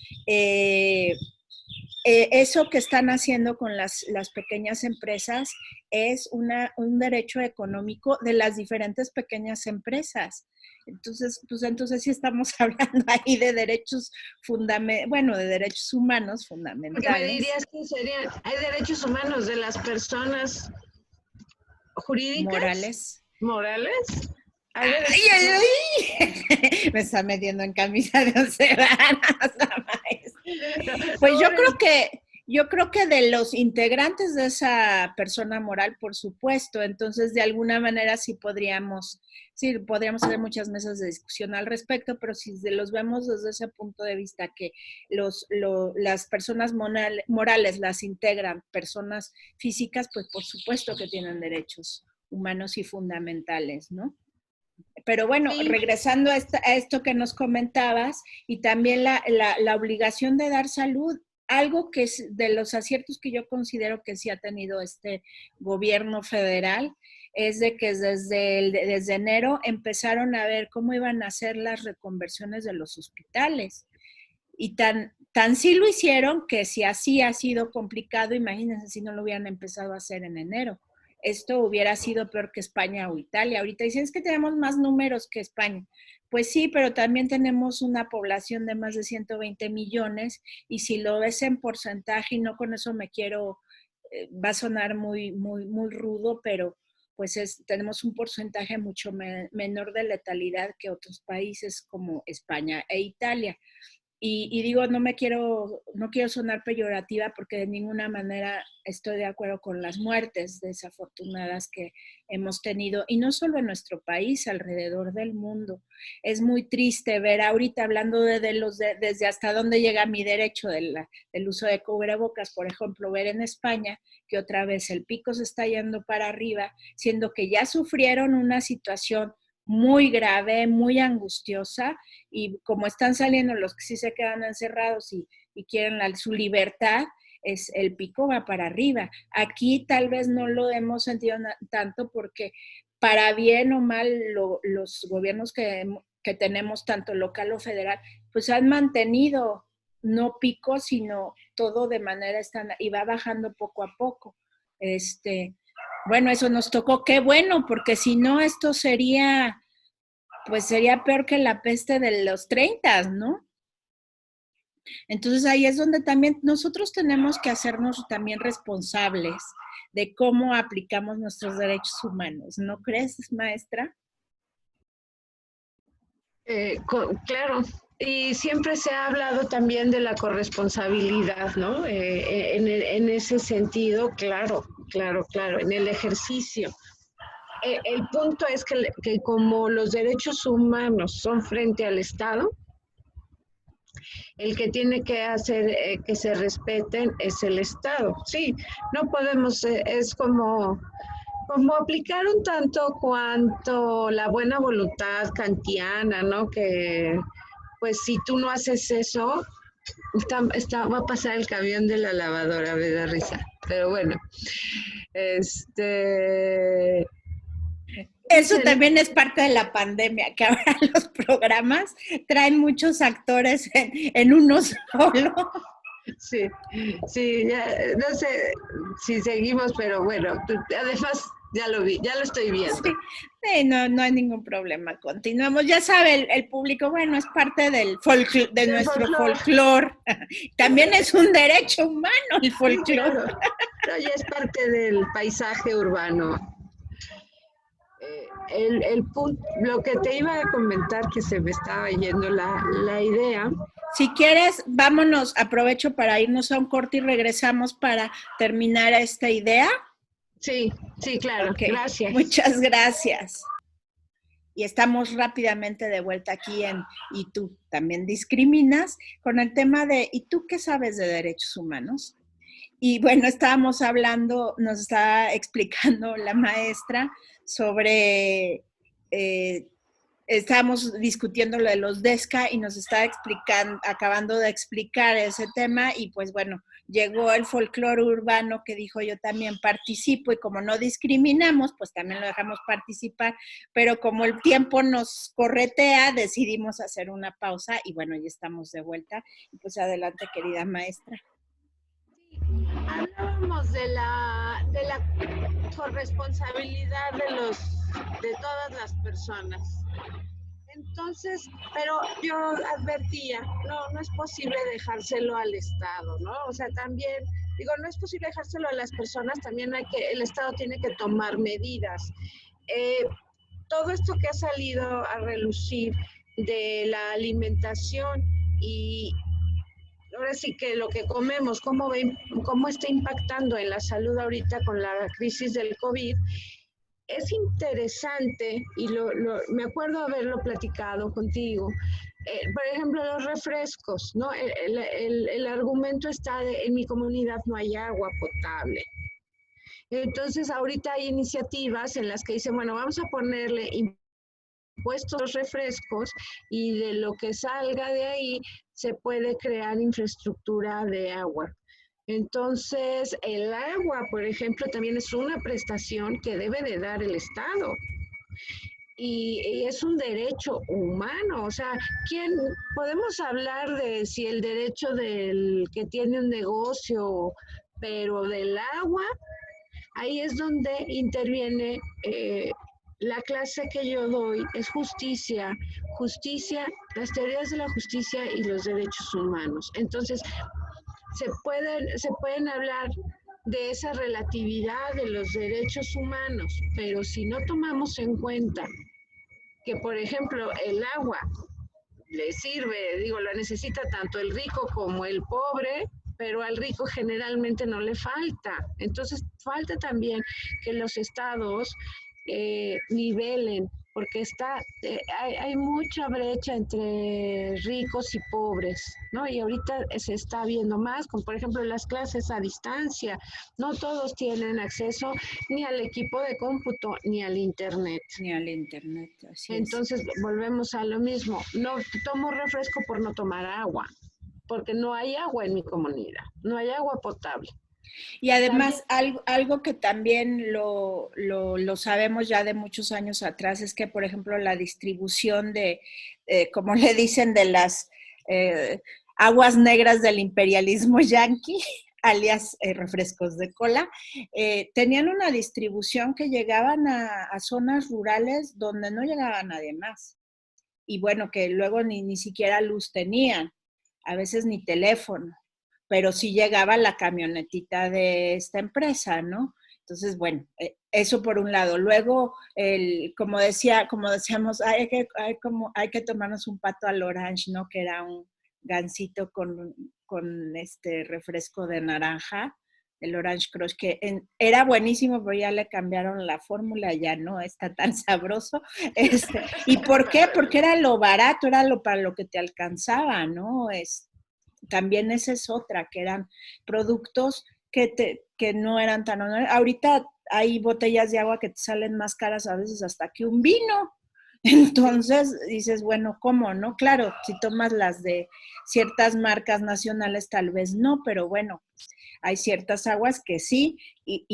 eso que están haciendo con las pequeñas empresas es un derecho económico de las diferentes pequeñas empresas. Entonces, pues entonces sí estamos hablando ahí de derechos bueno, de derechos humanos Porque me fundamentales. dirías que hay derechos humanos de las personas jurídicas, Morales. morales. Hay ¡Ay, derechos ay, humanos. ay! Me está metiendo en camisa de once varas la maestra. Pues Sobre yo creo que de los integrantes de esa persona moral, por supuesto, entonces de alguna manera sí podríamos hacer muchas mesas de discusión al respecto, pero si los vemos desde ese punto de vista que las personas morales las integran personas físicas, pues por supuesto que tienen derechos humanos y fundamentales, ¿no? Pero bueno, sí, regresando a esto que nos comentabas y también la obligación de dar salud, algo que es de los aciertos que yo considero que sí ha tenido este gobierno federal, es de que desde enero empezaron a ver cómo iban a hacer las reconversiones de los hospitales. Y tan sí lo hicieron que si así ha sido complicado, imagínense si no lo hubieran empezado a hacer en enero. Esto hubiera sido peor que España o Italia. Ahorita dicen es que tenemos más números que España. Pues sí, pero también tenemos una población de más de 120 millones y si lo ves en porcentaje, y no con eso me quiero, va a sonar muy rudo, pero pues tenemos un porcentaje mucho menor de letalidad que otros países como España e Italia. Y digo, no quiero sonar peyorativa porque de ninguna manera estoy de acuerdo con las muertes desafortunadas que hemos tenido, y no solo en nuestro país, alrededor del mundo. Es muy triste ver ahorita hablando desde hasta dónde llega mi derecho del uso de cubrebocas, por ejemplo, ver en España que otra vez el pico se está yendo para arriba, siendo que ya sufrieron una situación muy grave, muy angustiosa, y como están saliendo los que sí se quedan encerrados y quieren su libertad, el pico va para arriba. Aquí tal vez no lo hemos sentido tanto porque para bien o mal los gobiernos que que tenemos tanto local o federal, pues han mantenido no pico, sino todo de manera estándar y va bajando poco a poco. Bueno, eso nos tocó, qué bueno, porque si no esto sería, pues sería peor que la peste de los 30, ¿no? Entonces ahí es donde también nosotros tenemos que hacernos también responsables de cómo aplicamos nuestros derechos humanos, ¿no crees, maestra? Claro, y siempre se ha hablado también de la corresponsabilidad, ¿no? En ese sentido, claro, en el ejercicio. El punto es que como los derechos humanos son frente al Estado, el que tiene que hacer que se respeten es el Estado. Sí, no podemos, es como aplicar un tanto cuanto la buena voluntad kantiana, ¿no? Que pues si tú no haces eso, va a pasar el camión de la lavadora, me da risa. Pero bueno, Eso también es parte de la pandemia, que ahora los programas traen muchos actores en uno solo. Sí, ya, no sé si seguimos, pero bueno, además ya lo vi, ya lo estoy viendo. Sí, no hay ningún problema, continuamos. Ya sabe el público, bueno, es parte del nuestro folclore. También es un derecho humano el folclore. Sí, claro. Pero ya es parte del paisaje urbano. El punto, lo que te iba a comentar, que se me estaba yendo la idea. Si quieres, vámonos, aprovecho para irnos a un corte y regresamos para terminar esta idea. Sí, claro, okay. Gracias. Muchas gracias. Y estamos rápidamente de vuelta aquí en ¿Y tú también discriminas? Con el tema de ¿y tú qué sabes de derechos humanos? Y bueno, estábamos hablando, nos estaba explicando la maestra sobre, estábamos discutiendo lo de los DESCA y nos está acabando de explicar ese tema y pues bueno, llegó el folclore urbano que dijo yo también participo y como no discriminamos, pues también lo dejamos participar, pero como el tiempo nos corretea, decidimos hacer una pausa y bueno, ya estamos de vuelta. Y pues adelante, querida maestra. Hablábamos de la corresponsabilidad de todas las personas. Entonces, pero yo advertía, no es posible dejárselo al Estado, ¿no? O sea, también, digo, no es posible dejárselo a las personas, también el Estado tiene que tomar medidas. Todo esto que ha salido a relucir de la alimentación y ahora sí que lo que comemos, cómo está impactando en la salud ahorita con la crisis del COVID, es interesante y me acuerdo haberlo platicado contigo. Por ejemplo, los refrescos, ¿no? El argumento está en mi comunidad no hay agua potable. Entonces, ahorita hay iniciativas en las que dicen, bueno, vamos a ponerle impuestos a los refrescos y de lo que salga de ahí se puede crear infraestructura de agua. Entonces, el agua, por ejemplo, también es una prestación que debe de dar el Estado. Y es un derecho humano. O sea, podemos hablar de si el derecho del que tiene un negocio, pero del agua, ahí es donde interviene la clase que yo doy, es justicia, las teorías de la justicia y los derechos humanos. Entonces, se pueden hablar de esa relatividad de los derechos humanos, pero si no tomamos en cuenta que, por ejemplo, el agua le sirve, lo necesita tanto el rico como el pobre, pero al rico generalmente no le falta. Entonces, falta también que los estados nivelen, porque hay mucha brecha entre ricos y pobres, ¿no? Y ahorita se está viendo más, con por ejemplo las clases a distancia, no todos tienen acceso ni al equipo de cómputo, ni al internet. Así Entonces, volvemos a lo mismo, no tomo refresco por no tomar agua, porque no hay agua en mi comunidad, no hay agua potable. Y además, algo que también lo sabemos ya de muchos años atrás es que, por ejemplo, la distribución de, como le dicen, de las eh, aguas negras del imperialismo yanqui, alias refrescos de cola, tenían una distribución que llegaban a zonas rurales donde no llegaba nadie más. Y bueno, que luego ni siquiera luz tenían, a veces ni teléfono, pero sí llegaba la camionetita de esta empresa, ¿no? Entonces, bueno, eso por un lado. Luego, como decíamos, hay que tomarnos un pato al orange, ¿no? Que era un gansito con este refresco de naranja, el Orange Crush, que era buenísimo, pero ya le cambiaron la fórmula, ya no está tan sabroso. ¿Y por qué? Porque era lo barato, era para lo que te alcanzaba, ¿no? También esa es otra, que eran productos que no eran tan honorables. Ahorita hay botellas de agua que te salen más caras a veces hasta que un vino. Entonces dices, bueno, ¿cómo? ¿No? Claro, si tomas las de ciertas marcas nacionales, tal vez no, pero bueno, hay ciertas aguas que sí,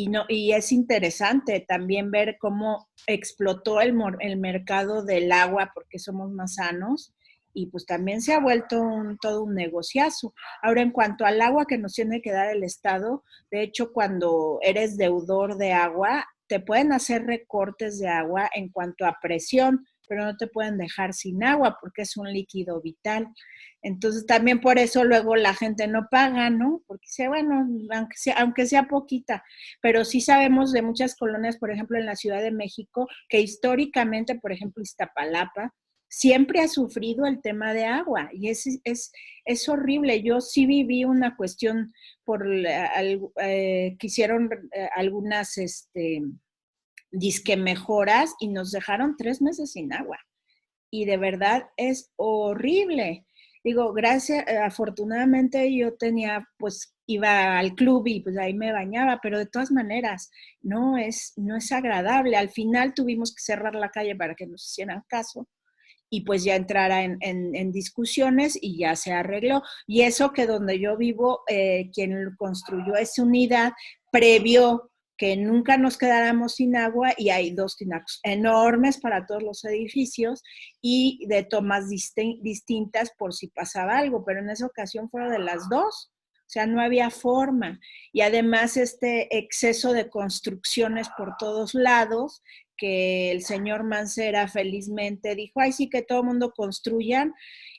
no, y es interesante también ver cómo explotó el mercado del agua porque somos más sanos y pues también se ha vuelto todo un negociazo. Ahora, en cuanto al agua que nos tiene que dar el Estado, de hecho, cuando eres deudor de agua, te pueden hacer recortes de agua en cuanto a presión, pero no te pueden dejar sin agua porque es un líquido vital. Entonces también por eso luego la gente no paga, ¿no? Porque dice, bueno, aunque sea poquita, pero sí sabemos de muchas colonias, por ejemplo, en la Ciudad de México, que históricamente, por ejemplo, Iztapalapa, siempre ha sufrido el tema de agua y es horrible. Yo sí viví una cuestión que hicieron algunas disque mejoras y nos dejaron 3 meses sin agua y de verdad es horrible. Digo, gracias, afortunadamente yo tenía, pues iba al club y pues ahí me bañaba, pero de todas maneras no es agradable. Al final tuvimos que cerrar la calle para que nos hicieran caso y pues ya entrara en discusiones y ya se arregló. Y eso que donde yo vivo, quien construyó esa unidad previó que nunca nos quedáramos sin agua y hay 2 tinacos enormes para todos los edificios y de tomas distintas por si pasaba algo, pero en esa ocasión fueron de las dos. O sea, no había forma. Y además este exceso de construcciones por todos lados, que el señor Mancera felizmente dijo, ay, sí, que todo el mundo construyan,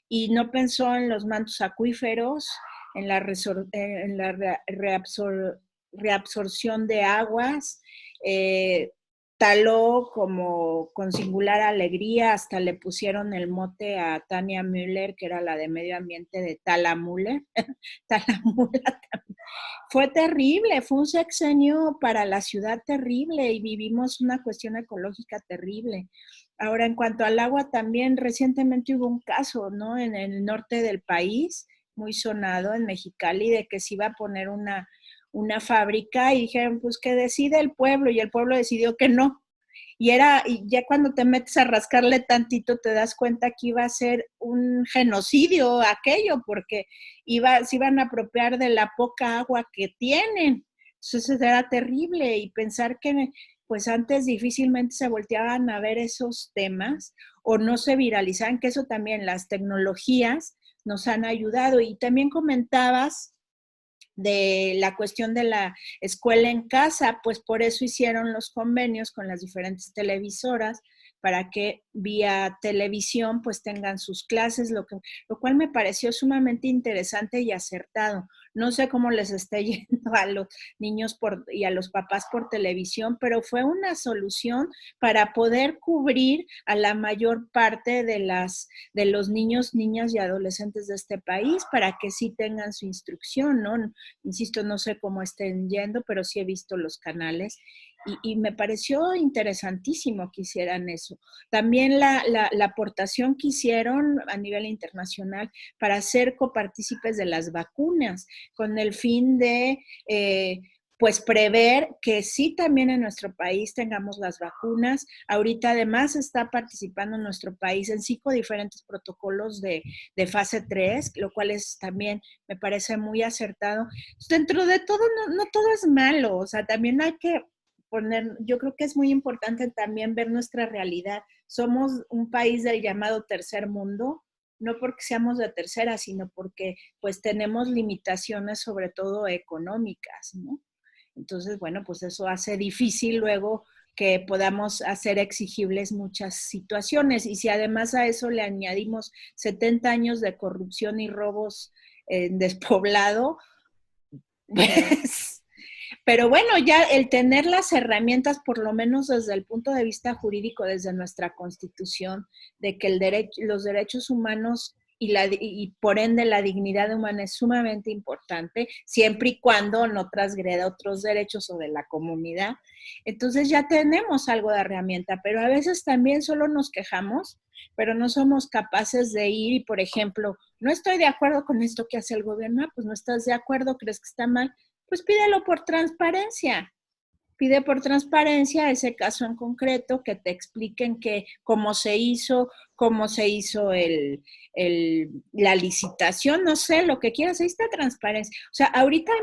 y no pensó en los mantos acuíferos, en la reabsorción de aguas, taló como con singular alegría, hasta le pusieron el mote a Tania Müller, que era la de medio ambiente de Talamula. Talamula también. Fue terrible, fue un sexenio para la ciudad terrible y vivimos una cuestión ecológica terrible. Ahora, en cuanto al agua, también recientemente hubo un caso, ¿no? En el norte del país, muy sonado, en Mexicali, de que se iba a poner una fábrica y dijeron, pues que decide el pueblo, y el pueblo decidió que no. Y ya cuando te metes a rascarle tantito te das cuenta que iba a ser un genocidio aquello, porque se iban a apropiar de la poca agua que tienen. Entonces era terrible y pensar que pues antes difícilmente se volteaban a ver esos temas o no se viralizaban, que eso también las tecnologías nos han ayudado. Y también comentabas de la cuestión de la escuela en casa, pues por eso hicieron los convenios con las diferentes televisoras para que vía televisión pues tengan sus clases, lo cual me pareció sumamente interesante y acertado. No sé cómo les esté yendo a los niños y a los papás por televisión, pero fue una solución para poder cubrir a la mayor parte de los niños, niñas y adolescentes de este país para que sí tengan su instrucción, ¿no? Insisto, no sé cómo estén yendo, pero sí he visto los canales y me pareció interesantísimo que hicieran eso. También la aportación que hicieron a nivel internacional para ser copartícipes de las vacunas, con el fin de pues prever que sí también en nuestro país tengamos las vacunas. Ahorita además está participando en nuestro país en 5 diferentes protocolos de fase 3, lo cual es también me parece muy acertado. Dentro de todo, no todo es malo, o sea, también hay que poner, yo creo que es muy importante también ver nuestra realidad. Somos un país del llamado tercer mundo, no porque seamos de tercera, sino porque pues tenemos limitaciones sobre todo económicas, ¿no? Entonces, bueno, pues eso hace difícil luego que podamos hacer exigibles muchas situaciones. Y si además a eso le añadimos 70 años de corrupción y robos en despoblado, pues, pero bueno, ya el tener las herramientas, por lo menos desde el punto de vista jurídico, desde nuestra Constitución, de que los derechos humanos y por ende la dignidad humana es sumamente importante, siempre y cuando no transgreda otros derechos o de la comunidad. Entonces ya tenemos algo de herramienta, pero a veces también solo nos quejamos, pero no somos capaces de ir y, por ejemplo, no estoy de acuerdo con esto que hace el gobierno, pues no estás de acuerdo, crees que está mal, pues pídelo por transparencia. Pide por transparencia ese caso en concreto, que te expliquen cómo se hizo la licitación, no sé, lo que quieras, ahí está transparencia. O sea, ahorita hay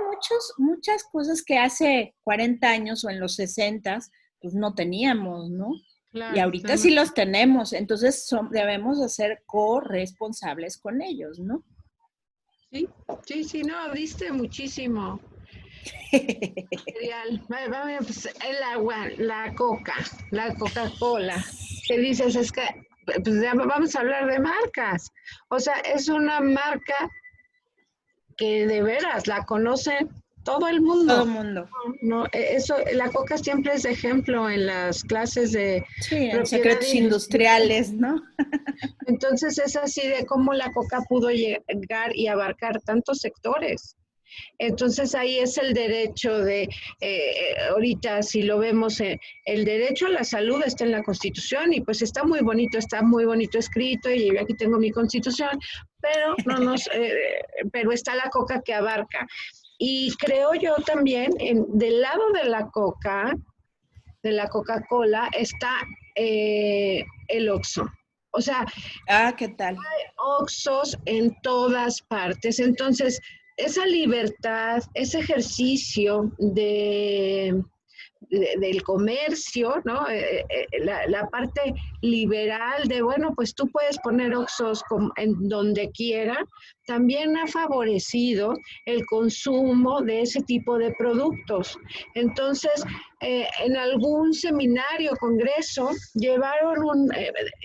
muchas cosas que hace 40 años o en los 60 pues no teníamos, ¿no? Y Claro, ahorita sí los tenemos, entonces debemos de ser corresponsables con ellos, ¿no? Sí, no, diste muchísimo. Material. Pues el agua, la Coca-Cola. ¿Qué dices? Es que pues ya vamos a hablar de marcas. O sea, es una marca que de veras la conoce todo el Todo mundo. el mundo. No, eso, la Coca siempre es ejemplo en las clases de sí, en propiedad secretos industrial. industriales, ¿no? Entonces es así de cómo la Coca pudo llegar y abarcar tantos sectores. Entonces ahí es el derecho de, ahorita si lo vemos, el derecho a la salud está en la Constitución y pues está muy bonito escrito y aquí tengo mi Constitución, pero no nos, pero está la Coca que abarca. Y creo yo también, del lado de la Coca, de la Coca-Cola, está el Oxxo. O sea, ¿Qué tal? Oxxos en todas partes. Entonces, esa libertad, ese ejercicio del comercio, ¿no? La parte liberal de, bueno, pues tú puedes poner Oxxos en donde quiera, también ha favorecido el consumo de ese tipo de productos. Entonces, en algún seminario, congreso,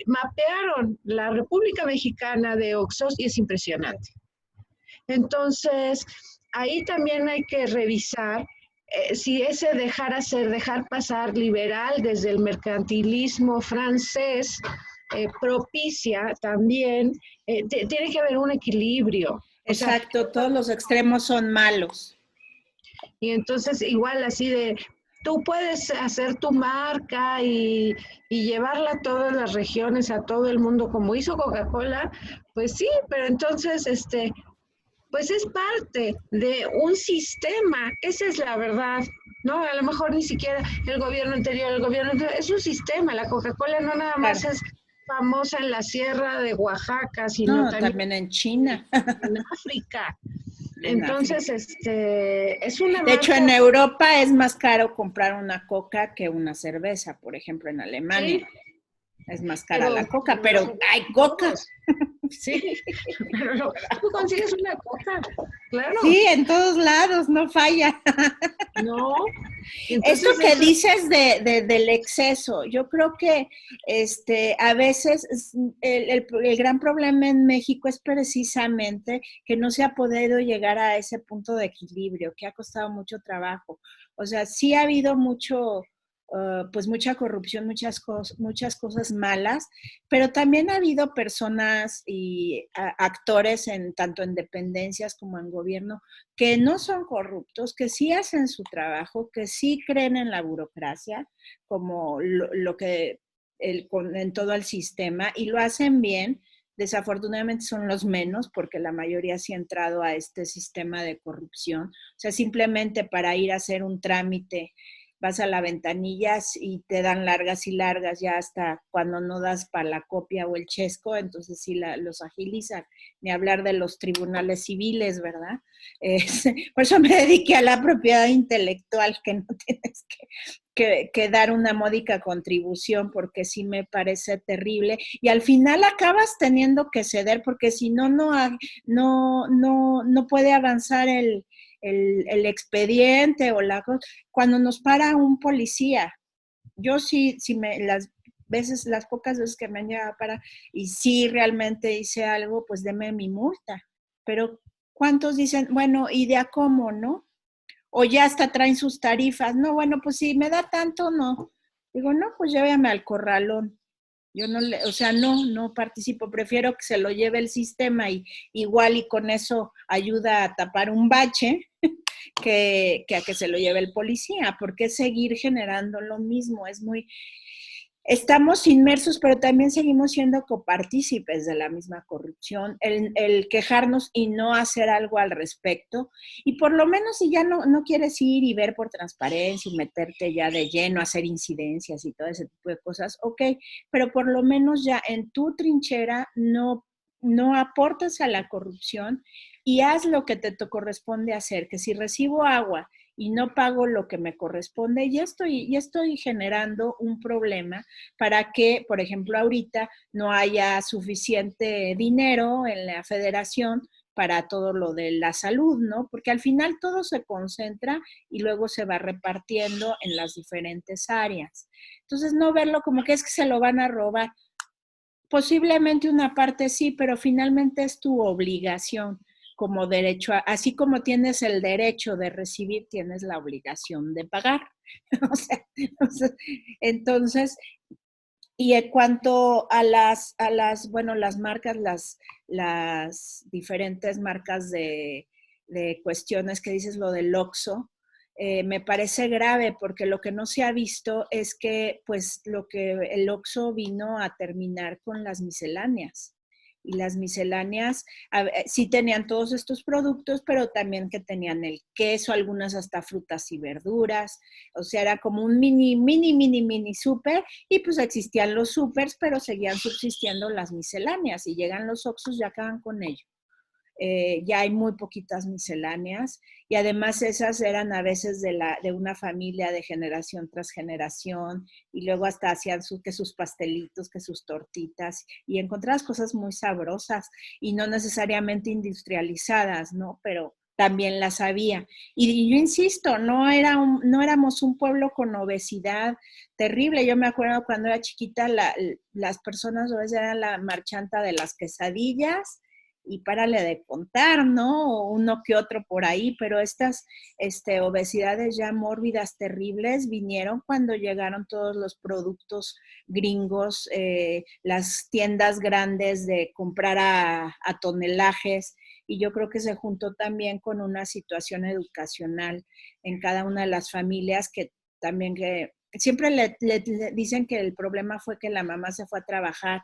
mapearon la República Mexicana de Oxxos y es impresionante. Entonces, ahí también hay que revisar si ese dejar pasar liberal desde el mercantilismo francés propicia también, tiene que haber un equilibrio. Exacto, todos los extremos son malos. Y entonces igual así de, tú puedes hacer tu marca y llevarla a todas las regiones, a todo el mundo, como hizo Coca-Cola, pues sí, pero entonces pues es parte de un sistema, esa es la verdad, ¿no? A lo mejor ni siquiera el gobierno anterior, es un sistema, la Coca-Cola no nada más es famosa en la sierra de Oaxaca, sino también en China. En África. Entonces, es una De hecho, en Europa es más caro comprar una coca que una cerveza, por ejemplo, en Alemania. ¿Sí? Es más cara la coca, pero hay coca. Sí, pero tú consigues una coca, claro. Sí, en todos lados, no falla. No. Entonces, esto que dices del exceso, yo creo que a veces el gran problema en México es precisamente que no se ha podido llegar a ese punto de equilibrio, que ha costado mucho trabajo. O sea, sí ha habido pues mucha corrupción, muchas cosas malas, pero también ha habido personas y actores tanto en dependencias como en gobierno que no son corruptos, que sí hacen su trabajo, que sí creen en la burocracia, como en todo el sistema, y lo hacen bien. desafortunadamente son los menos, porque la mayoría sí ha entrado a este sistema de corrupción. O sea, simplemente para ir a hacer un trámite, vas a la ventanilla y te dan largas y largas, ya hasta cuando no das para la copia o el chesco, entonces sí los agilizan. Ni hablar de los tribunales civiles, ¿verdad? Por eso me dediqué a la propiedad intelectual, que no tienes que dar una módica contribución, porque sí me parece terrible. Y al final acabas teniendo que ceder, porque si no, no puede avanzar el expediente o cuando nos para un policía. Yo sí, las pocas veces que me han llegado para, y sí realmente hice algo, pues deme mi multa. Pero ¿cuántos dicen, bueno, y de a cómo, no? O ya hasta traen sus tarifas. No, bueno, pues si me da tanto, no. Digo, no, pues llévame al corralón. Yo no participo, prefiero que se lo lleve el sistema y igual y con eso ayuda a tapar un bache que a que se lo lleve el policía, porque seguir generando lo mismo, estamos inmersos, pero también seguimos siendo copartícipes de la misma corrupción, el quejarnos y no hacer algo al respecto, y por lo menos si ya no quieres ir y ver por transparencia y meterte ya de lleno a hacer incidencias y todo ese tipo de cosas, ok, pero por lo menos ya en tu trinchera no aportas a la corrupción y haz lo que te corresponde hacer, que si recibo agua y no pago lo que me corresponde, ya estoy generando un problema para que, por ejemplo, ahorita no haya suficiente dinero en la federación para todo lo de la salud, ¿no? Porque al final todo se concentra y luego se va repartiendo en las diferentes áreas. Entonces, no verlo como que es que se lo van a robar. Posiblemente una parte sí, pero finalmente es tu obligación como derecho, así como tienes el derecho de recibir, tienes la obligación de pagar. O sea, entonces, y en cuanto a las marcas, las diferentes marcas de cuestiones que dices, lo del Oxxo, me parece grave porque lo que no se ha visto es que pues el Oxxo vino a terminar con las misceláneas. Y las misceláneas sí tenían todos estos productos, pero también que tenían el queso, algunas hasta frutas y verduras. O sea, era como un mini súper, y pues existían los súpers, pero seguían subsistiendo las misceláneas, y llegan los Oxxos y acaban con ello. Ya hay muy poquitas misceláneas, y además esas eran a veces de una familia de generación tras generación, y luego hasta hacían que sus pastelitos, que sus tortitas, y encontrabas cosas muy sabrosas y no necesariamente industrializadas, ¿no? Pero también las había. Y yo insisto, no éramos un pueblo con obesidad terrible. Yo me acuerdo cuando era chiquita, las personas obeses eran la marchanta de las quesadillas, y párale de contar, ¿no? Uno que otro por ahí, pero estas obesidades ya mórbidas, terribles, vinieron cuando llegaron todos los productos gringos, las tiendas grandes de comprar a tonelajes, y yo creo que se juntó también con una situación educacional en cada una de las familias, que también que siempre le dicen que el problema fue que la mamá se fue a trabajar.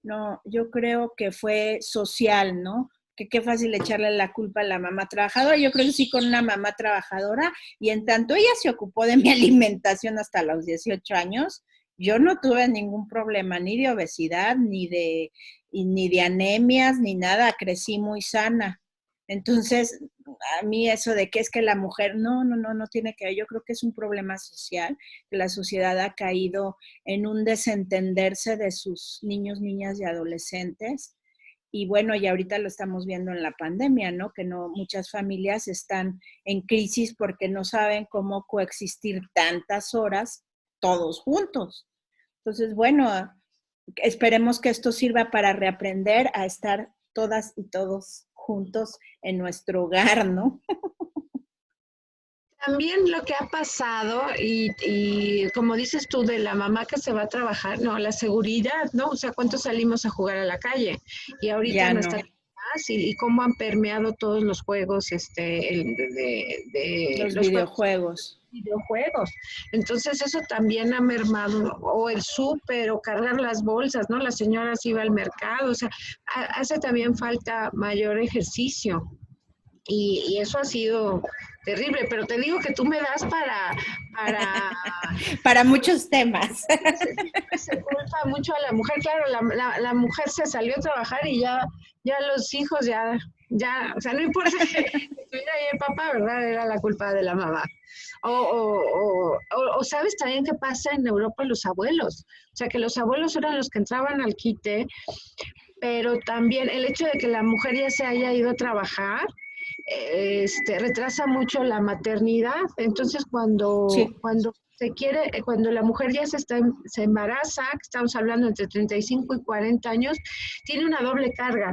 No, yo creo que fue social, ¿no? Que qué fácil echarle la culpa a la mamá trabajadora. Yo creo que sí, con una mamá trabajadora, y en tanto ella se ocupó de mi alimentación hasta los 18 años, yo no tuve ningún problema ni de obesidad, ni de anemias, ni nada. Crecí muy sana. Entonces, a mí eso de que es que la mujer, no tiene que ver. Yo creo que es un problema social, que la sociedad ha caído en un desentenderse de sus niños, niñas y adolescentes. Y bueno, y ahorita lo estamos viendo en la pandemia, ¿no? Que muchas familias están en crisis porque no saben cómo coexistir tantas horas todos juntos. Entonces, bueno, esperemos que esto sirva para reaprender a estar todas y todos juntos en nuestro hogar, ¿no? También lo que ha pasado, y como dices tú, de la mamá que se va a trabajar, no, la seguridad, ¿no? O sea, ¿cuántos salimos a jugar a la calle? Y ahorita Ya nuestra no. fácil y cómo han permeado todos los juegos, Los videojuegos. Videojuegos. Entonces eso también ha mermado, o el súper, o cargar las bolsas, ¿no? La señora se iba al mercado, o sea, hace también falta mayor ejercicio. Y eso ha sido terrible, pero te digo que tú me das para muchos temas. Se culpa mucho a la mujer, claro, la mujer se salió a trabajar y ya los hijos ya, o sea, no importa que estuviera ahí el papá, ¿verdad? Era la culpa de la mamá. O sabes también qué pasa en Europa los abuelos, o sea, que los abuelos eran los que entraban al quite, pero también el hecho de que la mujer ya se haya ido a trabajar, retrasa mucho la maternidad. Entonces cuando la mujer ya se embaraza, que estamos hablando entre 35 y 40 años, tiene una doble carga,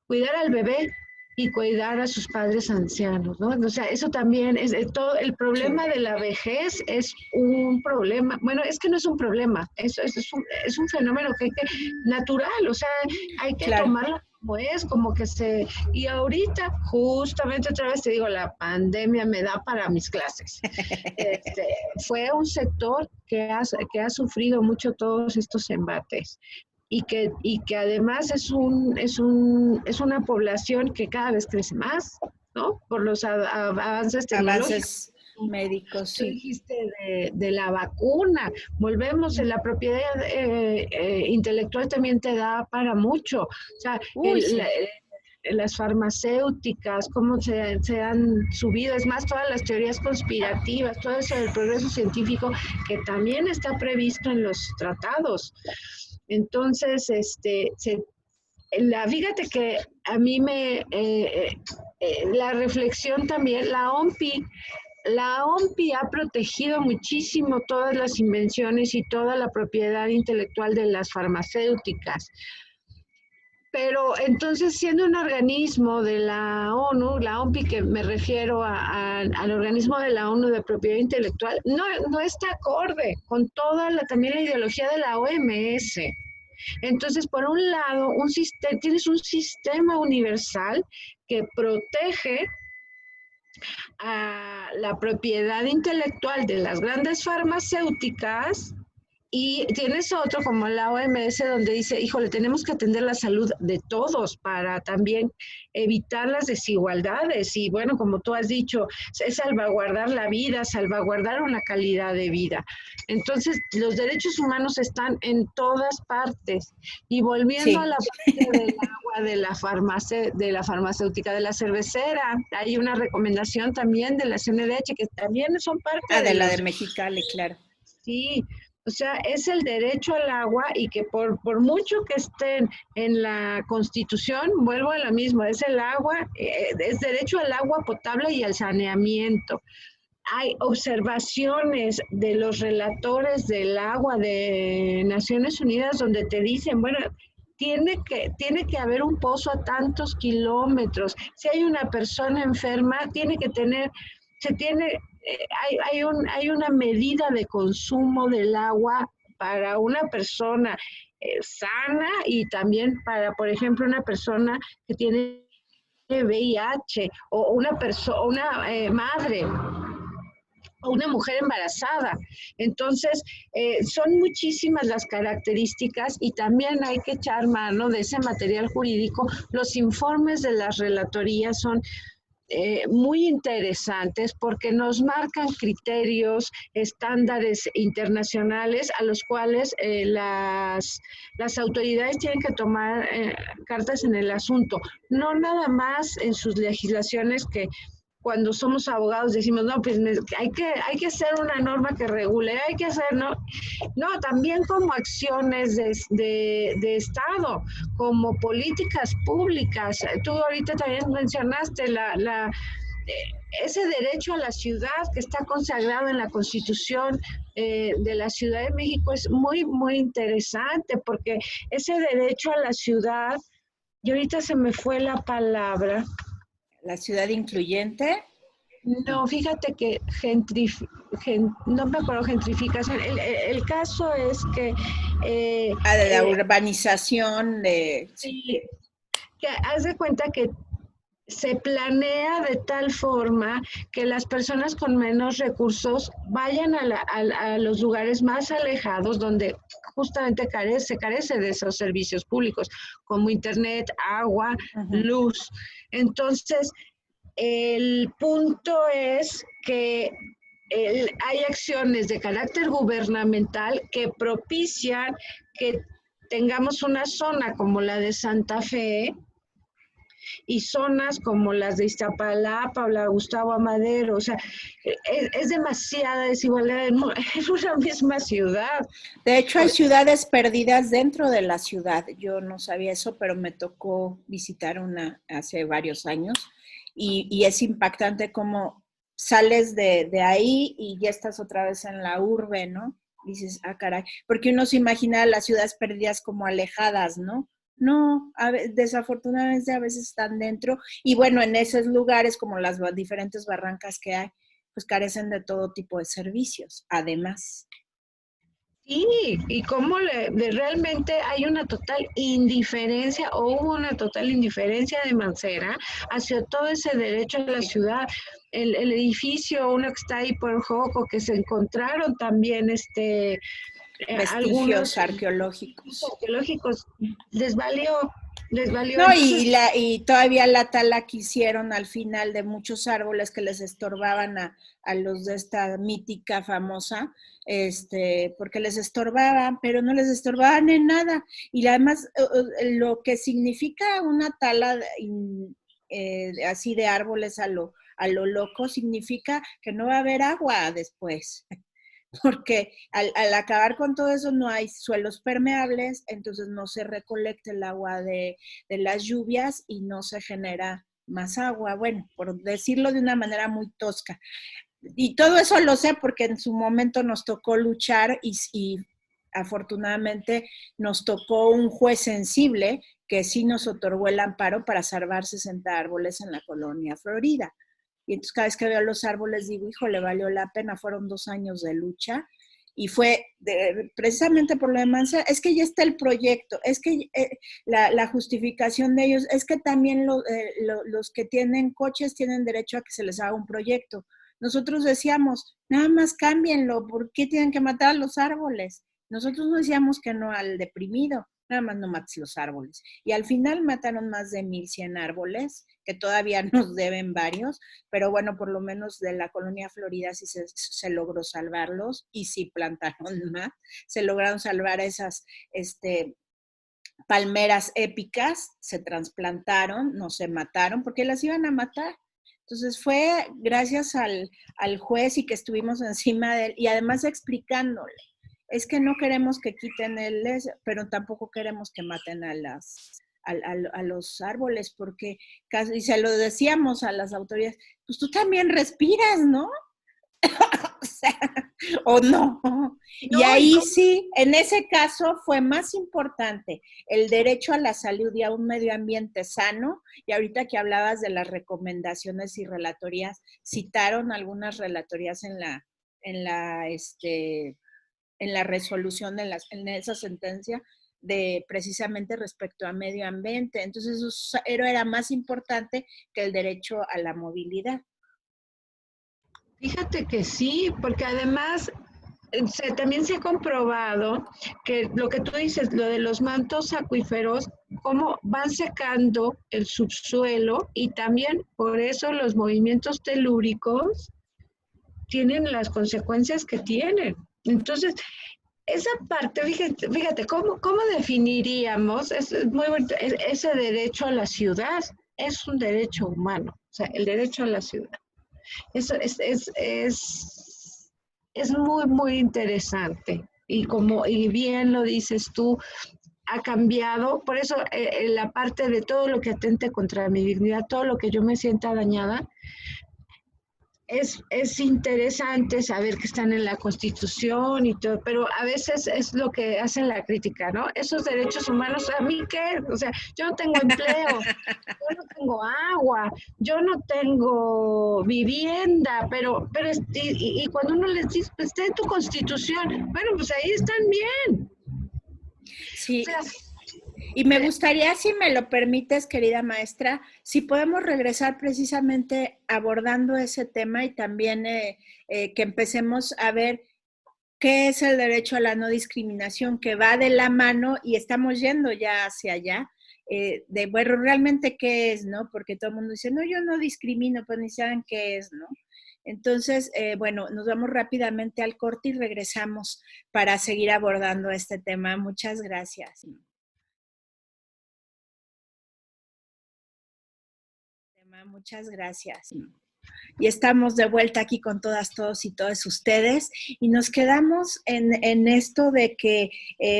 cuidar al bebé y cuidar a sus padres ancianos, ¿no? O sea, eso también es todo el problema de la vejez, es un problema, bueno, es que no es un problema, es un fenómeno natural, o sea, hay que tomarlo como es, como que y ahorita, justamente otra vez te digo, la pandemia me da para mis clases. Fue un sector que ha sufrido mucho todos estos embates. Y que además es una población que cada vez crece más, ¿no? Por los avances tecnológicos. Avances médicos, sí. Dijiste de la vacuna, volvemos, en la propiedad intelectual también te da para mucho. O sea, las farmacéuticas, cómo se han subido, es más, todas las teorías conspirativas, todo eso del progreso científico que también está previsto en los tratados. Entonces, fíjate que a mí la reflexión también, la OMPI ha protegido muchísimo todas las invenciones y toda la propiedad intelectual de las farmacéuticas. Pero entonces, siendo un organismo de la ONU, la OMPI, que me refiero al organismo de la ONU de propiedad intelectual, no está acorde con también la ideología de la OMS. Entonces, por un lado, tienes un sistema universal que protege a la propiedad intelectual de las grandes farmacéuticas, y tienes otro como la OMS donde dice, híjole, tenemos que atender la salud de todos para también evitar las desigualdades. Y bueno, como tú has dicho, es salvaguardar la vida, salvaguardar una calidad de vida. Entonces, los derechos humanos están en todas partes. Y volviendo a la parte del agua, de la farmacéutica, de la cervecera, hay una recomendación también de la CNDH que también son parte de la de Mexicali, claro. Sí. O sea, es el derecho al agua, y que por mucho que estén en la Constitución, vuelvo a la misma, es el agua, es derecho al agua potable y al saneamiento. Hay observaciones de los relatores del agua de Naciones Unidas donde te dicen, bueno, tiene que haber un pozo a tantos kilómetros. Si hay una persona enferma, hay una medida de consumo del agua para una persona sana, y también para, por ejemplo, una persona que tiene VIH, o una madre, o una mujer embarazada. Entonces, son muchísimas las características, y también hay que echar mano de ese material jurídico. Los informes de las relatorías son muy interesantes porque nos marcan criterios, estándares internacionales a los cuales las autoridades tienen que tomar cartas en el asunto, no nada más en sus legislaciones, que cuando somos abogados decimos, no, pues hay que hacer una norma que regule, hay que hacer, no, también como acciones de Estado, como políticas públicas. Tú ahorita también mencionaste ese derecho a la ciudad que está consagrado en la Constitución de la Ciudad de México. Es muy, muy interesante, porque ese derecho a la ciudad, y ahorita se me fue la palabra. ¿La ciudad incluyente? No, fíjate que no me acuerdo, gentrificación. El caso es que... de la urbanización. Sí, que haz de cuenta que se planea de tal forma que las personas con menos recursos vayan a los lugares más alejados donde justamente se carece de esos servicios públicos, como internet, agua, luz. Entonces, el punto es que hay acciones de carácter gubernamental que propician que tengamos una zona como la de Santa Fe, y zonas como las de Iztapalapa o la Gustavo Amadero, o sea, es demasiada desigualdad en una misma ciudad. De hecho, hay ciudades perdidas dentro de la ciudad. Yo no sabía eso, pero me tocó visitar una hace varios años y es impactante cómo sales de ahí y ya estás otra vez en la urbe, ¿no? Dices, ah, caray, porque uno se imagina las ciudades perdidas como alejadas, ¿no? No, desafortunadamente a veces están dentro y bueno, en esos lugares como las diferentes barrancas que hay, pues carecen de todo tipo de servicios, además. Sí, y cómo realmente hay una total indiferencia o hubo una total indiferencia de Mancera hacia todo ese derecho a la ciudad. El edificio, uno que está ahí por Joco, que se encontraron también vestigios arqueológicos. Les valió. No, y todavía la tala que hicieron al final de muchos árboles que les estorbaban a los de esta mítica famosa, porque les estorbaban, pero no les estorbaban en nada. Y además, lo que significa una tala así de árboles a lo loco, significa que no va a haber agua después. Porque al acabar con todo eso no hay suelos permeables, entonces no se recolecta el agua de las lluvias y no se genera más agua, bueno, por decirlo de una manera muy tosca. Y todo eso lo sé porque en su momento nos tocó luchar y afortunadamente nos tocó un juez sensible que sí nos otorgó el amparo para salvar 60 árboles en la colonia Florida. Y entonces cada vez que veo los árboles digo, híjole, valió la pena, fueron 2 años de lucha. Y fue precisamente por lo de Mancera, es que ya está el proyecto, es que la justificación de ellos, es que también los que tienen coches tienen derecho a que se les haga un proyecto. Nosotros decíamos, nada más cámbienlo, ¿por qué tienen que matar a los árboles? Nosotros no decíamos que no al deprimido, nada más no mates los árboles. Y al final mataron más de 1,100 árboles, que todavía nos deben varios, pero bueno, por lo menos de la colonia Florida sí se logró salvarlos y sí plantaron más. Se lograron salvar esas palmeras épicas, se trasplantaron, no se mataron, porque las iban a matar. Entonces fue gracias al juez y que estuvimos encima de él y además explicándole. Es que no queremos que quiten pero tampoco queremos que maten a los árboles, porque, y se lo decíamos a las autoridades, pues tú también respiras, ¿no? O sea, o no. Y ahí sí, en ese caso fue más importante el derecho a la salud y a un medio ambiente sano, y ahorita que hablabas de las recomendaciones y relatorías, citaron algunas relatorías en la resolución, en esa sentencia, de precisamente respecto a medio ambiente. Entonces eso era más importante que el derecho a la movilidad. Fíjate que sí, porque además también se ha comprobado que lo que tú dices, lo de los mantos acuíferos, cómo van secando el subsuelo y también por eso los movimientos telúricos tienen las consecuencias que tienen. Entonces, esa parte, fíjate ¿cómo definiríamos ese derecho a la ciudad? Es un derecho humano, o sea, el derecho a la ciudad. Eso es muy, muy interesante. Y bien lo dices tú, ha cambiado. Por eso la parte de todo lo que atente contra mi dignidad, todo lo que yo me sienta dañada, es interesante saber que están en la Constitución y todo, pero a veces es lo que hacen la crítica, ¿no? Esos derechos humanos, ¿a mí qué? O sea, yo no tengo empleo, yo no tengo agua, yo no tengo vivienda, pero y cuando uno les dice, pues está en tu Constitución, bueno, pues ahí están bien. Sí. O sea, Y me gustaría, si me lo permites, querida maestra, si podemos regresar precisamente abordando ese tema y también que empecemos a ver qué es el derecho a la no discriminación, que va de la mano y estamos yendo ya hacia allá, de, bueno, realmente qué es, ¿no? Porque todo el mundo dice, no, yo no discrimino, pues ni saben qué es, ¿no? Entonces, bueno, nos vamos rápidamente al corte y regresamos para seguir abordando este tema. Muchas gracias. Muchas gracias. Y estamos de vuelta aquí con todas, todos y todas ustedes. Y nos quedamos en esto de que,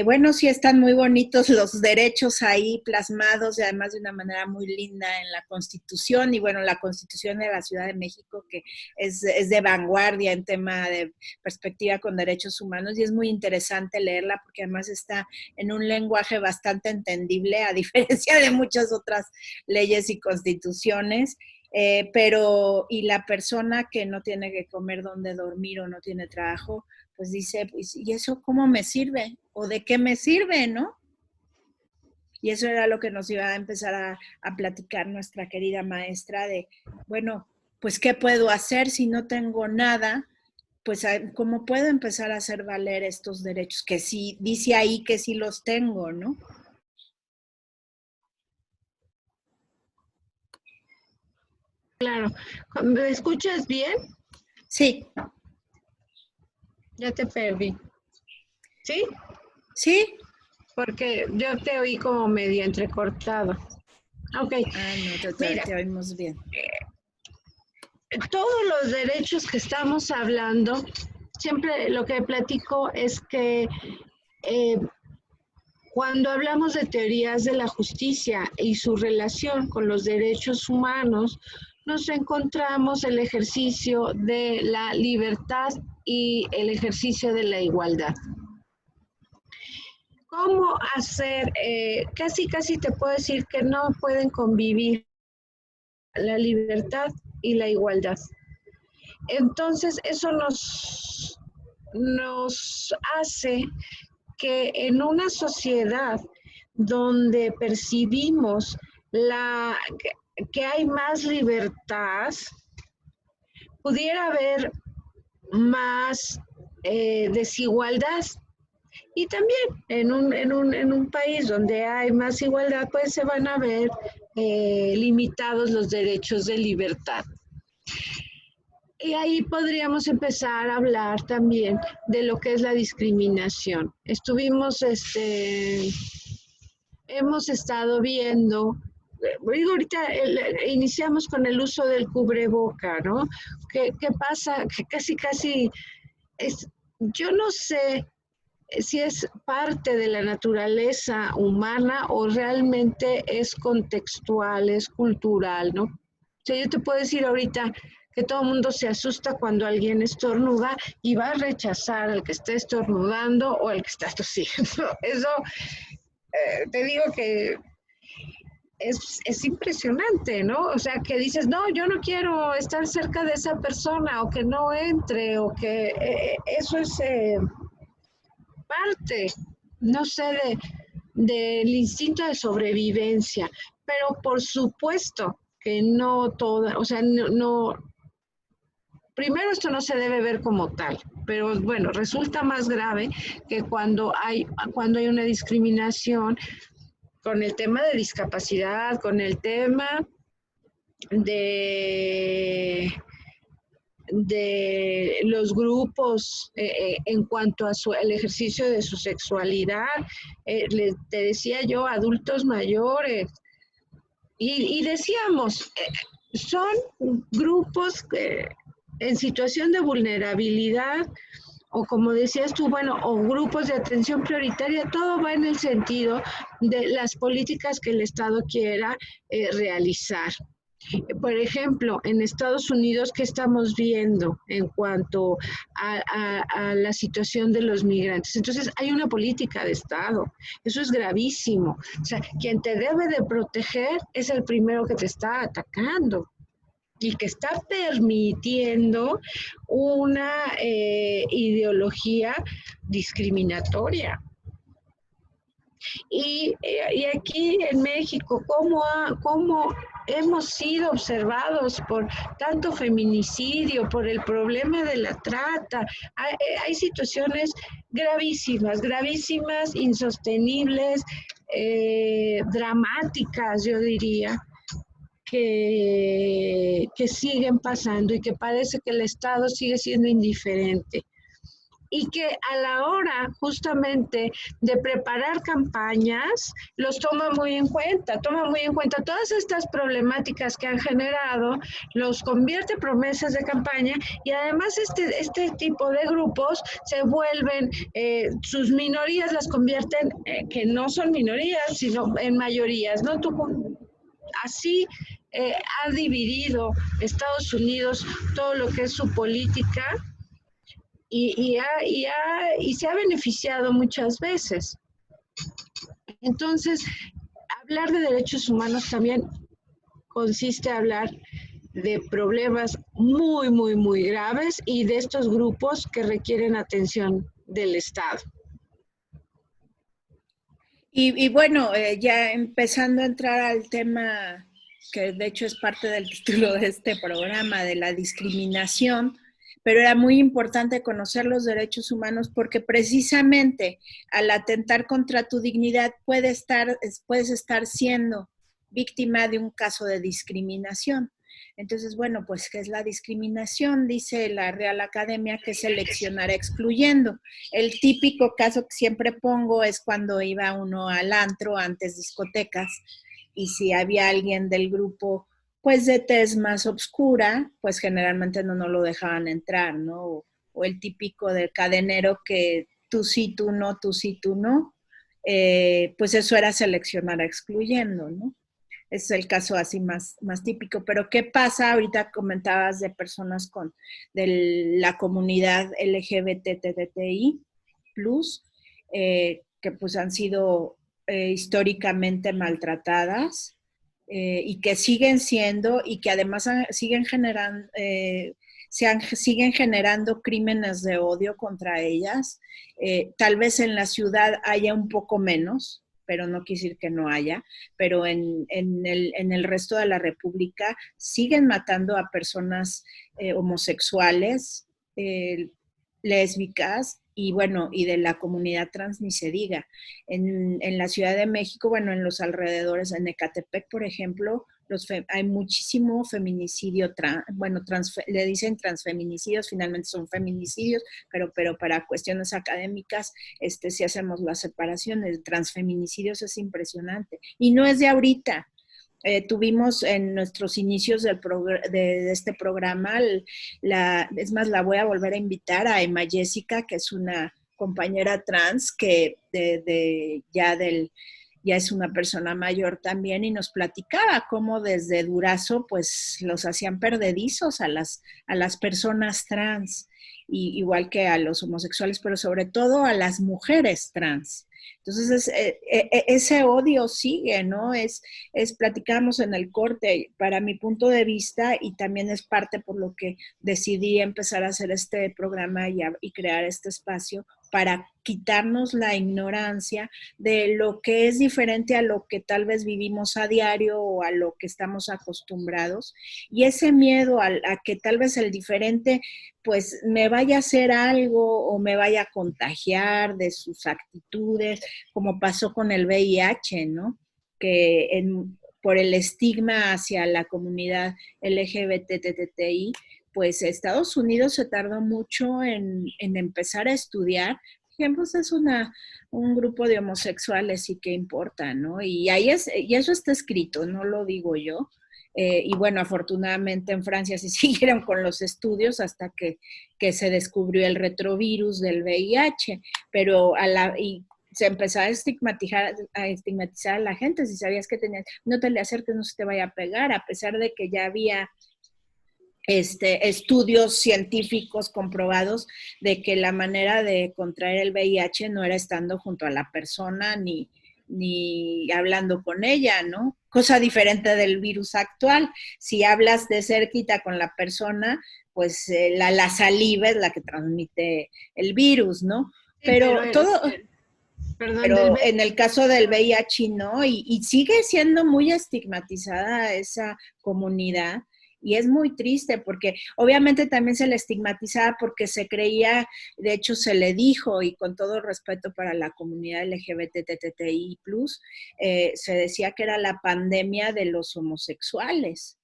bueno, sí están muy bonitos los derechos ahí plasmados y además de una manera muy linda en la Constitución. Y bueno, la Constitución de la Ciudad de México, que es de vanguardia en tema de perspectiva con derechos humanos. Y es muy interesante leerla porque además está en un lenguaje bastante entendible, a diferencia de muchas otras leyes y constituciones. Pero, y la persona que no tiene que comer dónde dormir o no tiene trabajo, pues dice, pues, ¿y eso cómo me sirve? ¿O de qué me sirve, no? Y eso era lo que nos iba a empezar a platicar nuestra querida maestra de, bueno, pues, ¿qué puedo hacer si no tengo nada? Pues, ¿cómo puedo empezar a hacer valer estos derechos? Que sí, dice ahí que sí los tengo, ¿no? Claro. ¿Me escuchas bien? Sí. Ya te perdí. ¿Sí? Sí. Porque yo te oí como medio entrecortado. Ok. Ah, no, te oímos bien. Todos los derechos que estamos hablando, siempre lo que platico es que cuando hablamos de teorías de la justicia y su relación con los derechos humanos, nos encontramos el ejercicio de la libertad y el ejercicio de la igualdad. ¿Cómo hacer? Casi te puedo decir que no pueden convivir la libertad y la igualdad. Entonces, eso nos hace que en una sociedad donde percibimos que hay más libertad, pudiera haber más desigualdad. Y también en un país donde hay más igualdad, pues se van a ver limitados los derechos de libertad. Y ahí podríamos empezar a hablar también de lo que es la discriminación. Hemos estado viendo, ahorita iniciamos con el uso del cubreboca, ¿no? ¿Qué pasa? Que casi yo no sé si es parte de la naturaleza humana o realmente es contextual, es cultural, ¿no? O sea, yo te puedo decir ahorita que todo el mundo se asusta cuando alguien estornuda y va a rechazar al que está estornudando o al que está tosiendo. Eso, te digo que es impresionante, ¿no? O sea, que dices, no, yo no quiero estar cerca de esa persona o que no entre o que eso es parte, no sé, del instinto de sobrevivencia, pero por supuesto que no toda, o sea, no, primero esto no se debe ver como tal, pero bueno, resulta más grave que cuando hay una discriminación con el tema de discapacidad, con el tema de los grupos en cuanto a el ejercicio de su sexualidad, te decía yo, adultos mayores, y decíamos, son grupos en situación de vulnerabilidad, o como decías tú, bueno, o grupos de atención prioritaria, todo va en el sentido de las políticas que el Estado quiera realizar. Por ejemplo, en Estados Unidos, ¿qué estamos viendo en cuanto a la situación de los migrantes? Entonces, hay una política de Estado. Eso es gravísimo. O sea, quien te debe de proteger es el primero que te está atacando y que está permitiendo una ideología discriminatoria. Y aquí en México, ¿cómo hemos sido observados por tanto feminicidio, por el problema de la trata? Hay situaciones gravísimas, gravísimas, insostenibles, dramáticas, yo diría, que siguen pasando y que parece que el Estado sigue siendo indiferente. Y que a la hora justamente de preparar campañas los toma muy en cuenta todas estas problemáticas que han generado, los convierte en promesas de campaña y además este tipo de grupos se vuelven, sus minorías las convierten, que no son minorías, sino en mayorías, ¿no? Así ha dividido Estados Unidos todo lo que es su política y se ha beneficiado muchas veces. Entonces, hablar de derechos humanos también consiste en hablar de problemas muy, muy, muy graves y de estos grupos que requieren atención del Estado. Y bueno, ya empezando a entrar al tema que de hecho es parte del título de este programa, de la discriminación, pero era muy importante conocer los derechos humanos porque precisamente al atentar contra tu dignidad puedes estar siendo víctima de un caso de discriminación. Entonces, bueno, pues, ¿qué es la discriminación? Dice la Real Academia que es seleccionar excluyendo. El típico caso que siempre pongo es cuando iba uno al antro, antes discotecas, y si había alguien del grupo pues de tez más oscura, pues generalmente no lo dejaban entrar, ¿no? O el típico del cadenero que tú sí, tú no, tú sí, tú no, pues eso era seleccionar excluyendo, ¿no? Es el caso así más típico. Pero ¿qué pasa? Ahorita comentabas de personas de la comunidad LGBTTI+, que pues han sido históricamente maltratadas, y que siguen siendo y que además siguen generando crímenes de odio contra ellas. Tal vez en la ciudad haya un poco menos, pero no quiere decir que no haya, pero en el resto de la República siguen matando a personas homosexuales, lésbicas, y bueno, y de la comunidad trans ni se diga. En la Ciudad de México, bueno, en los alrededores, en Ecatepec, por ejemplo, hay muchísimo feminicidio, le dicen transfeminicidios, finalmente son feminicidios, pero para cuestiones académicas, si hacemos la separación, el transfeminicidios es impresionante. Y no es de ahorita. Tuvimos en nuestros inicios de este programa, es más, la voy a volver a invitar a Emma Jessica, que es una compañera trans que ya es una persona mayor también, y nos platicaba cómo desde Durazo pues los hacían perdedizos a las personas trans, igual que a los homosexuales, pero sobre todo a las mujeres trans. Entonces, ese odio sigue, ¿no? Platicamos en el corte, para mi punto de vista, y también es parte por lo que decidí empezar a hacer este programa y crear este espacio, para quitarnos la ignorancia de lo que es diferente a lo que tal vez vivimos a diario o a lo que estamos acostumbrados, y ese miedo a que tal vez el diferente pues me vaya a hacer algo o me vaya a contagiar de sus actitudes, como pasó con el VIH, ¿no? Que por el estigma hacia la comunidad LGBTTI, pues Estados Unidos se tardó mucho en empezar a estudiar. Por ejemplo, es un grupo de homosexuales y qué importa, ¿no? Y eso está escrito, no lo digo yo. Y bueno, afortunadamente en Francia sí siguieron con los estudios hasta que se descubrió el retrovirus del VIH, pero y se empezó a estigmatizar a la gente. Si sabías que no te le acerques, no se te vaya a pegar, a pesar de que ya había estudios científicos comprobados de que la manera de contraer el VIH no era estando junto a la persona ni hablando con ella, ¿no? Cosa diferente del virus actual. Si hablas de cerquita con la persona, pues la saliva es la que transmite el virus, ¿no? Pero todo... Perdón, del pero VIH. en el caso del VIH no, y sigue siendo muy estigmatizada esa comunidad. Y es muy triste porque obviamente también se le estigmatizaba porque se creía, de hecho se le dijo, y con todo respeto para la comunidad LGBTTI+, se decía que era la pandemia de los homosexuales.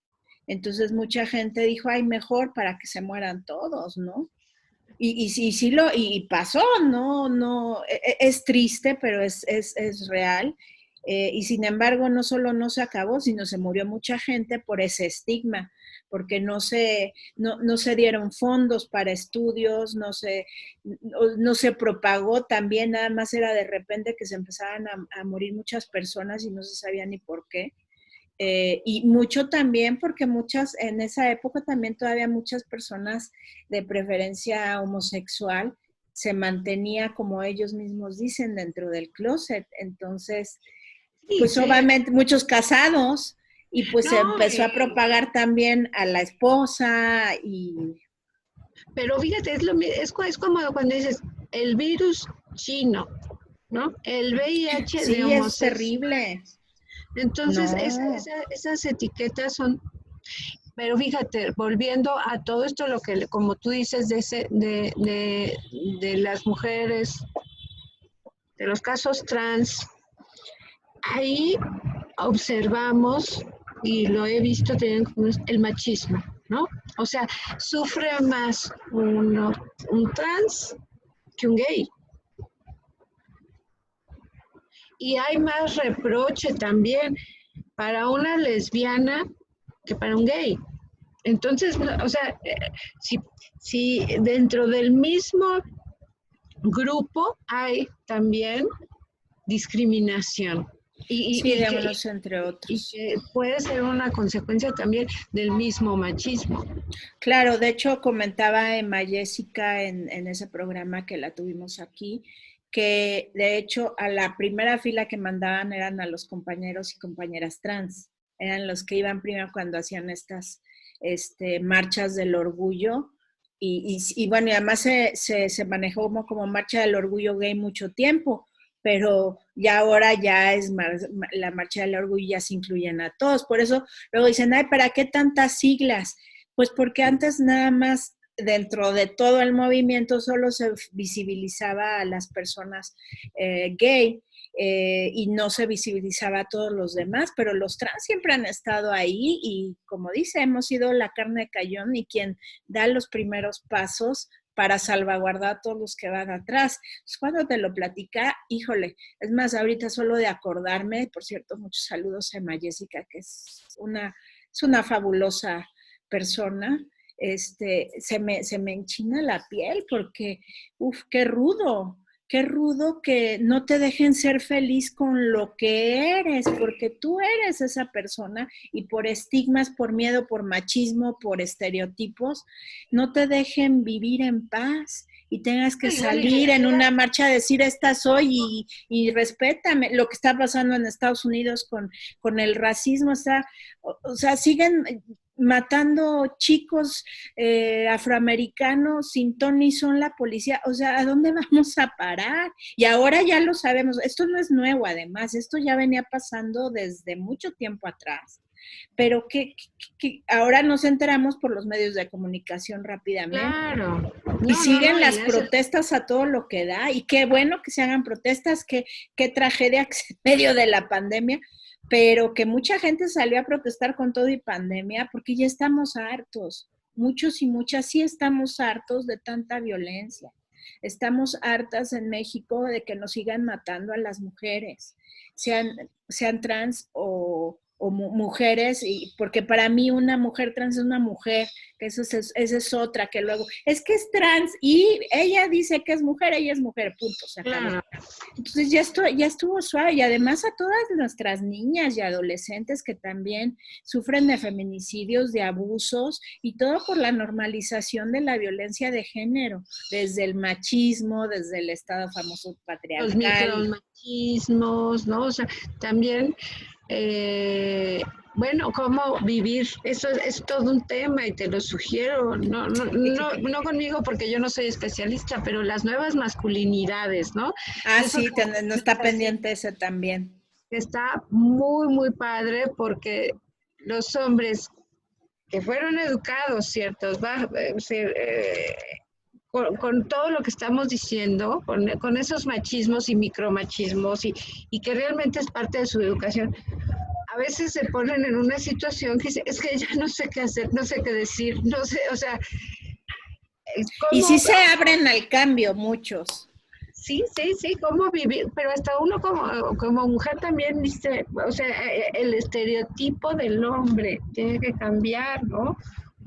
Entonces mucha gente dijo, ay, mejor para que se mueran todos, ¿no? Y pasó, no, es triste, pero es real. Y sin embargo, no solo no se acabó, sino se murió mucha gente por ese estigma, porque no se dieron fondos para estudios, no se propagó también, nada más era de repente que se empezaban a morir muchas personas y no se sabía ni por qué. Y mucho también porque en esa época también todavía muchas personas de preferencia homosexual se mantenía, como ellos mismos dicen, dentro del closet. Entonces, Sí, pues sí. obviamente muchos casados y pues se No, empezó a propagar también a la esposa y... pero fíjate, es como cuando dices el virus chino, ¿no? El VIH de Sí, es homosexual. terrible. Entonces, No, esas etiquetas son, pero fíjate, volviendo a todo esto, lo que, como tú dices, de las mujeres, de los casos trans, ahí observamos, y lo he visto también, el machismo, ¿no? O sea, sufre más un trans que un gay. Y hay más reproche también para una lesbiana que para un gay. Entonces, o sea, si, si dentro del mismo grupo hay también discriminación sí, que, digamos, entre y otros. que puede ser una consecuencia también del mismo machismo. Claro, de hecho comentaba Emma Jessica en ese programa que la tuvimos aquí, que de hecho a la primera fila que mandaban eran a los compañeros y compañeras trans, eran los que iban primero cuando hacían estas marchas del orgullo y bueno, y además se manejó como marcha del orgullo gay mucho tiempo, pero ya ahora ya es la marcha del orgullo ya se incluyen a todos, por eso luego dicen, ay, ¿para qué tantas siglas? Pues porque antes nada más dentro de todo el movimiento solo se visibilizaba a las personas gay y no se visibilizaba a todos los demás, pero los trans siempre han estado ahí y como dice, hemos sido la carne de cañón y quien da los primeros pasos para salvaguardar a todos los que van atrás. Pues cuando te lo platica, híjole, es más, ahorita solo de acordarme, por cierto, muchos saludos a Emma Jessica, que es una fabulosa persona, se me enchina la piel porque, uff, qué rudo que no te dejen ser feliz con lo que eres, porque tú eres esa persona y por estigmas, por miedo, por machismo, por estereotipos, no te dejen vivir en paz y tengas que salir en una marcha a decir esta soy y respétame. Lo que está pasando en Estados Unidos con el racismo está, o sea, siguen matando chicos afroamericanos sin ton ni son la policía. O sea, ¿a dónde vamos a parar? Y ahora ya lo sabemos. Esto no es nuevo, además. Esto ya venía pasando desde mucho tiempo atrás. Pero que ahora nos enteramos por los medios de comunicación rápidamente. Claro. Y siguen No, y las eso. protestas a todo lo que da. Y qué bueno que se hagan protestas, qué tragedia que en medio de la pandemia, pero que mucha gente salió a protestar con todo y pandemia porque ya estamos hartos. Muchos y muchas sí estamos hartos de tanta violencia. Estamos hartas en México de que nos sigan matando a las mujeres, sean trans o mujeres, y porque para mí una mujer trans es una mujer, que esa es otra, que luego, es que es trans y ella dice que es mujer, ella es mujer, punto, se acabó. Claro. Entonces ya estuvo suave y además a todas nuestras niñas y adolescentes que también sufren de feminicidios, de abusos y todo por la normalización de la violencia de género, desde el machismo, desde el estado famoso Los patriarcal. micromachismos, ¿no? O sea, también eh, bueno, cómo vivir, eso es todo un tema y te lo sugiero, no conmigo porque yo no soy especialista, pero las nuevas masculinidades, ¿no? Ah, Eso sí, no está pendiente ese también. está muy, muy padre porque los hombres que fueron educados, ciertos, con todo lo que estamos diciendo, con esos machismos y micromachismos y que realmente es parte de su educación, a veces se ponen en una situación que es que ya no sé qué hacer, no sé qué decir, no sé, o sea, Y ¿cómo? sí se abren al cambio muchos. Sí, sí, sí, cómo vivir, pero hasta uno como mujer también dice, o sea, el estereotipo del hombre tiene que cambiar, ¿no?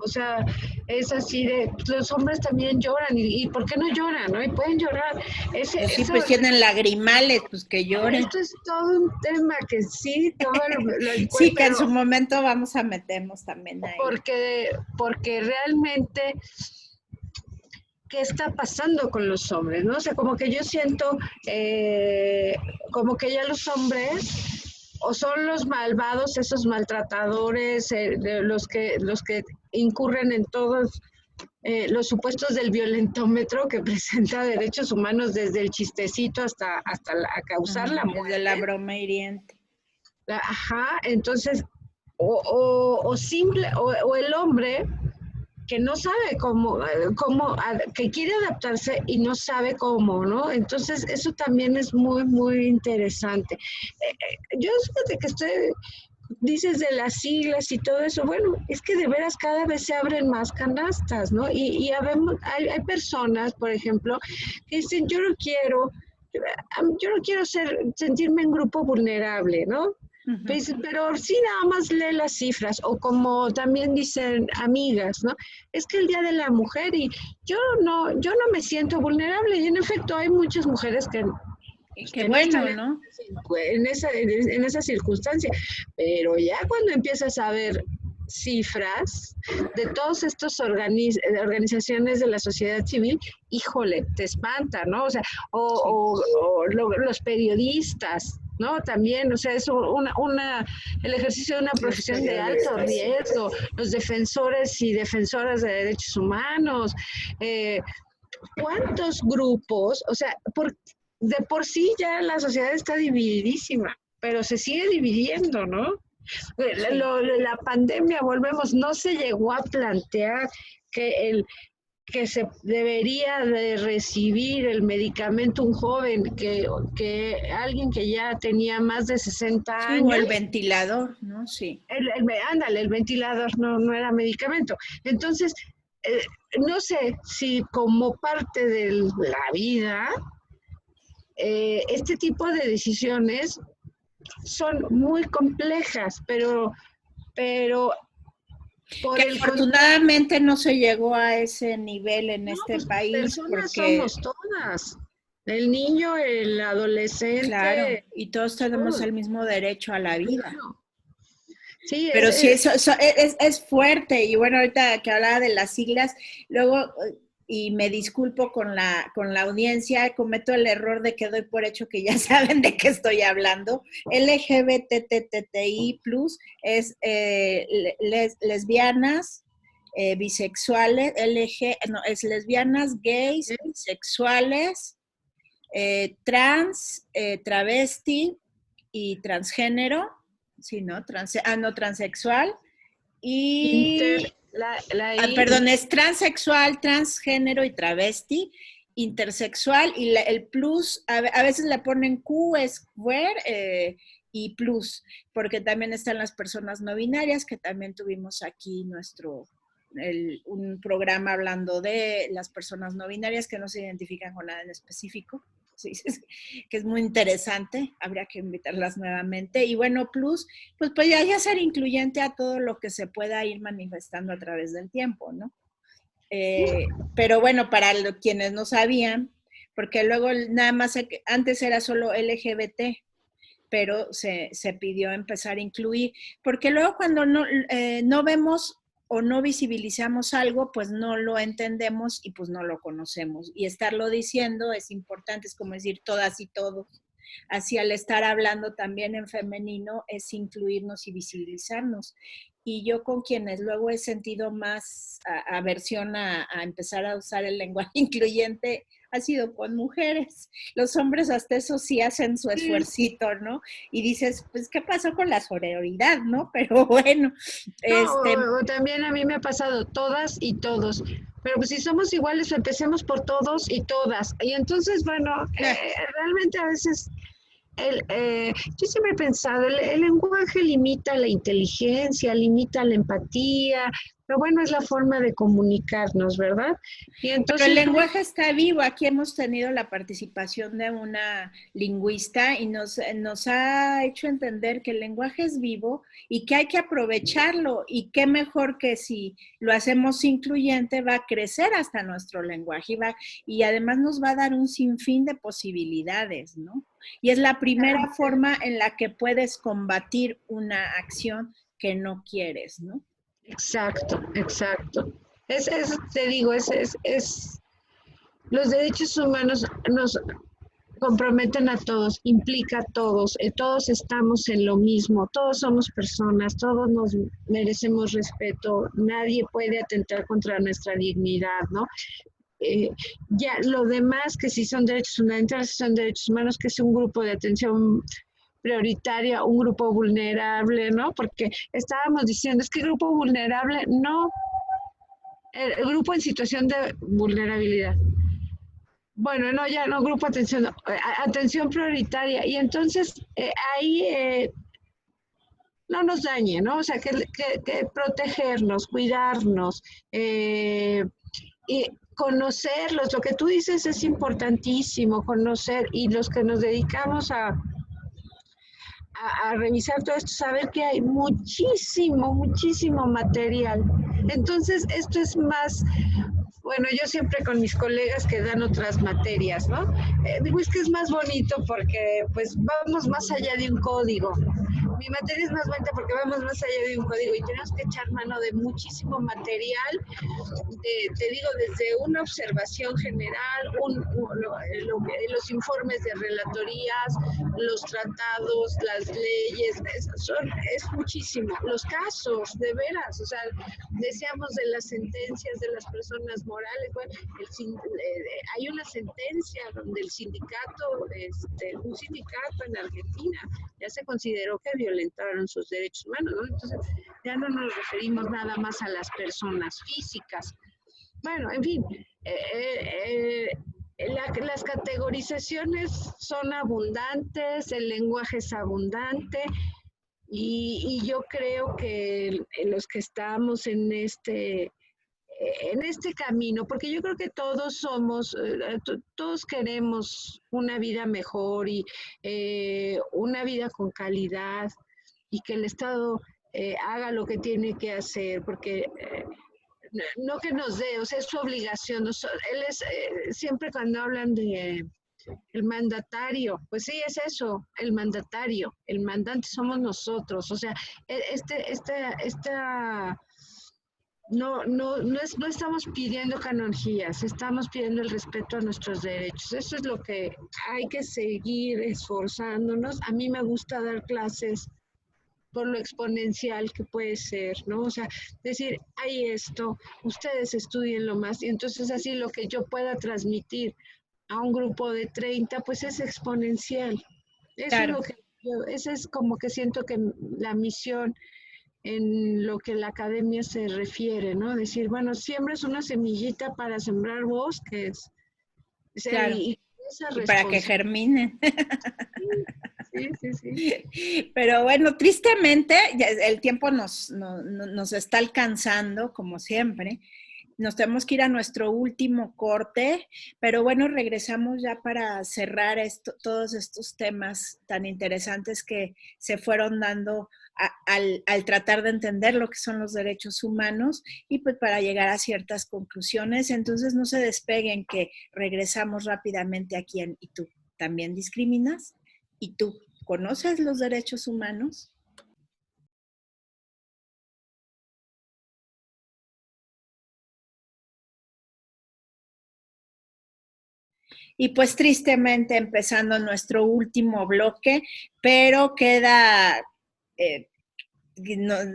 O sea, es así de, los hombres también lloran, y ¿por qué no lloran, no? Y pueden llorar. Pues sí, Eso, pues tienen lagrimales, pues que lloren. esto es todo un tema que sí, todo lo Sí, que en pero su momento vamos a meternos también ahí. porque realmente qué está pasando con los hombres, ¿no? O sea, como que yo siento como que ya los hombres o son los malvados, esos maltratadores, los que incurren en todos los supuestos del violentómetro que presenta derechos humanos desde el chistecito hasta causar la Desde la muerte. broma hiriente. Ajá, entonces, o simple, o el hombre que no sabe que quiere adaptarse y no sabe cómo, ¿no? Entonces, eso también es muy, muy interesante. Yo fíjate que dices de las siglas y todo eso, bueno, es que de veras cada vez se abren más canastas, ¿no? Y hay personas, por ejemplo, que dicen, yo no quiero sentirme en grupo vulnerable, ¿no? Pues, pero sí nada más lee las cifras, o como también dicen amigas, ¿no? Es que el Día de la Mujer y yo no me siento vulnerable, y en efecto hay muchas mujeres Qué que no están bueno, ¿no? en esa circunstancia, pero ya cuando empiezas a ver cifras de todas estas organizaciones de la sociedad civil, híjole, te espanta, ¿no? O sea, los periodistas, ¿no? También, o sea, es el ejercicio de una profesión de alto riesgo, los defensores y defensoras de derechos humanos, ¿cuántos grupos? O sea, de por sí ya la sociedad está divididísima, pero se sigue dividiendo, ¿no? La pandemia, volvemos, no se llegó a plantear que se debería de recibir el medicamento un joven, que alguien que ya tenía más de 60 Sí, o años. el ventilador, ¿no? Sí. Ándale, el ventilador no era medicamento. Entonces, no sé si como parte de la vida, este tipo de decisiones son muy complejas, pero que afortunadamente no se llegó a ese nivel en este país personas porque... somos todas, el niño, el adolescente. Claro, y todos tenemos el mismo derecho a la vida. Claro. Sí, pero sí, eso es fuerte. Y bueno, ahorita que hablaba de las siglas, luego, y me disculpo con la audiencia, cometo el error de que doy por hecho que ya saben de qué estoy hablando. LGBTTI+, es lesbianas, bisexuales, es lesbianas, gays, bisexuales, trans, travesti y transgénero, sí, ¿no? Transexual y... perdón, es transexual, transgénero y travesti, intersexual y el plus, a veces le ponen Q, es queer, y plus, porque también están las personas no binarias, que también tuvimos aquí un programa hablando de las personas no binarias que no se identifican con nada en específico. Sí, que es muy interesante, habría que invitarlas nuevamente. Y bueno, plus, pues ya ser incluyente a todo lo que se pueda ir manifestando a través del tiempo, ¿no? Pero bueno, para quienes no sabían, porque luego nada más, antes era solo LGBT, pero se pidió empezar a incluir, porque luego cuando no vemos o no visibilizamos algo, pues no lo entendemos y pues no lo conocemos. Y estarlo diciendo es importante, es como decir todas y todos. así al estar hablando también en femenino es incluirnos y visibilizarnos. Y yo con quienes luego he sentido más aversión a empezar a usar el lenguaje incluyente ha sido con mujeres. Los hombres hasta eso sí hacen su esfuercito, ¿no? Y dices, pues, ¿qué pasó con la sororidad, no? Pero bueno, No, o también a mí me ha pasado todas y todos. Pero pues si somos iguales, empecemos por todos y todas. Y entonces, bueno, realmente a veces yo siempre he pensado, el lenguaje limita la inteligencia, limita la empatía, pero bueno, es la forma de comunicarnos, ¿verdad? Y pero el entonces, lenguaje está vivo. Aquí hemos tenido la participación de una lingüista y nos ha hecho entender que el lenguaje es vivo y que hay que aprovecharlo. Y qué mejor que si lo hacemos incluyente va a crecer hasta nuestro lenguaje y además nos va a dar un sinfín de posibilidades, ¿no? Y es la primera forma en la que puedes combatir una acción que no quieres, ¿no? exacto, exacto. Te digo, los derechos humanos nos comprometen a todos, implica a todos, todos estamos en lo mismo, todos somos personas, todos nos merecemos respeto, nadie puede atentar contra nuestra dignidad, ¿no? Ya lo demás, que si son derechos fundamentales, si son derechos humanos, que es un grupo de atención prioritaria, un grupo vulnerable, ¿no? Porque estábamos diciendo, es que grupo vulnerable, no, el grupo en situación de vulnerabilidad. Bueno, no, ya no, grupo atención, no, atención prioritaria. Y entonces ahí no nos dañe, ¿no? O sea, que protegernos, cuidarnos, y conocerlos. Lo que tú dices es importantísimo, conocer, y los que nos dedicamos a revisar todo esto, saber que hay muchísimo, muchísimo material. Entonces, esto es más, bueno, yo siempre con mis colegas que dan otras materias, ¿no? Digo, es que es más bonito porque pues vamos más allá de un código. Mi materia es más bonita porque vamos más allá de un código y tenemos que echar mano de muchísimo material, te digo, desde una observación general, los informes de relatorías, los tratados, las leyes, es muchísimo. Los casos, de veras, o sea, decíamos de las sentencias de las personas morales, bueno, hay una sentencia donde el sindicato, un sindicato en Argentina, ya se consideró que violentaron sus derechos humanos, ¿no? Entonces, ya no nos referimos nada más a las personas físicas. Bueno, en fin, las categorizaciones son abundantes, el lenguaje es abundante y yo creo que los que estamos en este camino, porque yo creo que todos somos, todos queremos una vida mejor y una vida con calidad y que el Estado haga lo que tiene que hacer, porque no que nos dé, o sea, es su obligación. Él es, siempre cuando hablan de el mandatario, pues sí, es eso, el mandatario, el mandante somos nosotros, o sea, no estamos pidiendo canonjías, estamos pidiendo el respeto a nuestros derechos. Eso es lo que hay que seguir esforzándonos. A mí me gusta dar clases por lo exponencial que puede ser, ¿no? O sea, decir, hay esto, ustedes estudienlo más, y entonces así lo que yo pueda transmitir a un grupo de 30, pues es exponencial. Eso es Claro. lo que esa es como que siento que la misión en lo que la academia se refiere, ¿no? Decir, bueno, siembres una semillita para sembrar bosques. O sea, Claro. esa Y para que responsabilidad. germinen. Sí, sí, sí. Pero bueno, tristemente ya el tiempo nos está alcanzando, como siempre. Nos tenemos que ir a nuestro último corte, pero bueno, regresamos ya para cerrar todos estos temas tan interesantes que se fueron dando al tratar de entender lo que son los derechos humanos y pues para llegar a ciertas conclusiones. Entonces no se despeguen, que regresamos rápidamente aquí en ¿Y tú también discriminas? ¿Y tú conoces los derechos humanos? Y pues tristemente empezando nuestro último bloque, pero queda,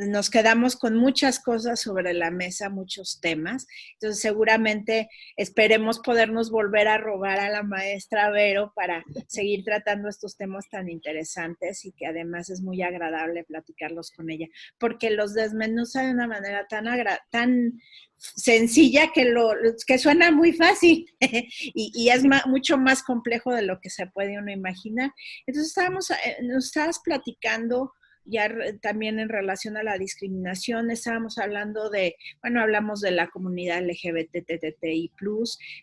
nos quedamos con muchas cosas sobre la mesa, muchos temas. Entonces seguramente esperemos podernos volver a robar a la maestra Vero para seguir tratando estos temas tan interesantes y que además es muy agradable platicarlos con ella, porque los desmenuza de una manera tan sencilla que suena muy fácil y es mucho más complejo de lo que se puede uno imaginar. Entonces nos estabas platicando ya también en relación a la discriminación, estábamos hablando hablamos de la comunidad LGBTTI+,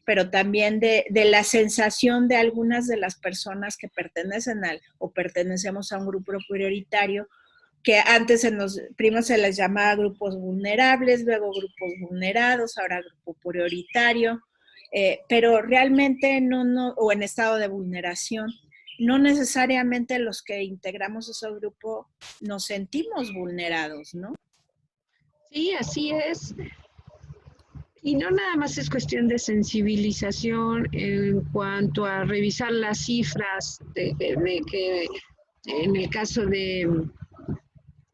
pero también de la sensación de algunas de las personas que pertenecen o pertenecemos a un grupo prioritario, que antes primero se les llamaba grupos vulnerables, luego grupos vulnerados, ahora grupo prioritario, pero realmente o en estado de vulneración. No necesariamente los que integramos ese grupo nos sentimos vulnerados, ¿no? Sí, así es. Y no nada más es cuestión de sensibilización en cuanto a revisar las cifras de que en el caso de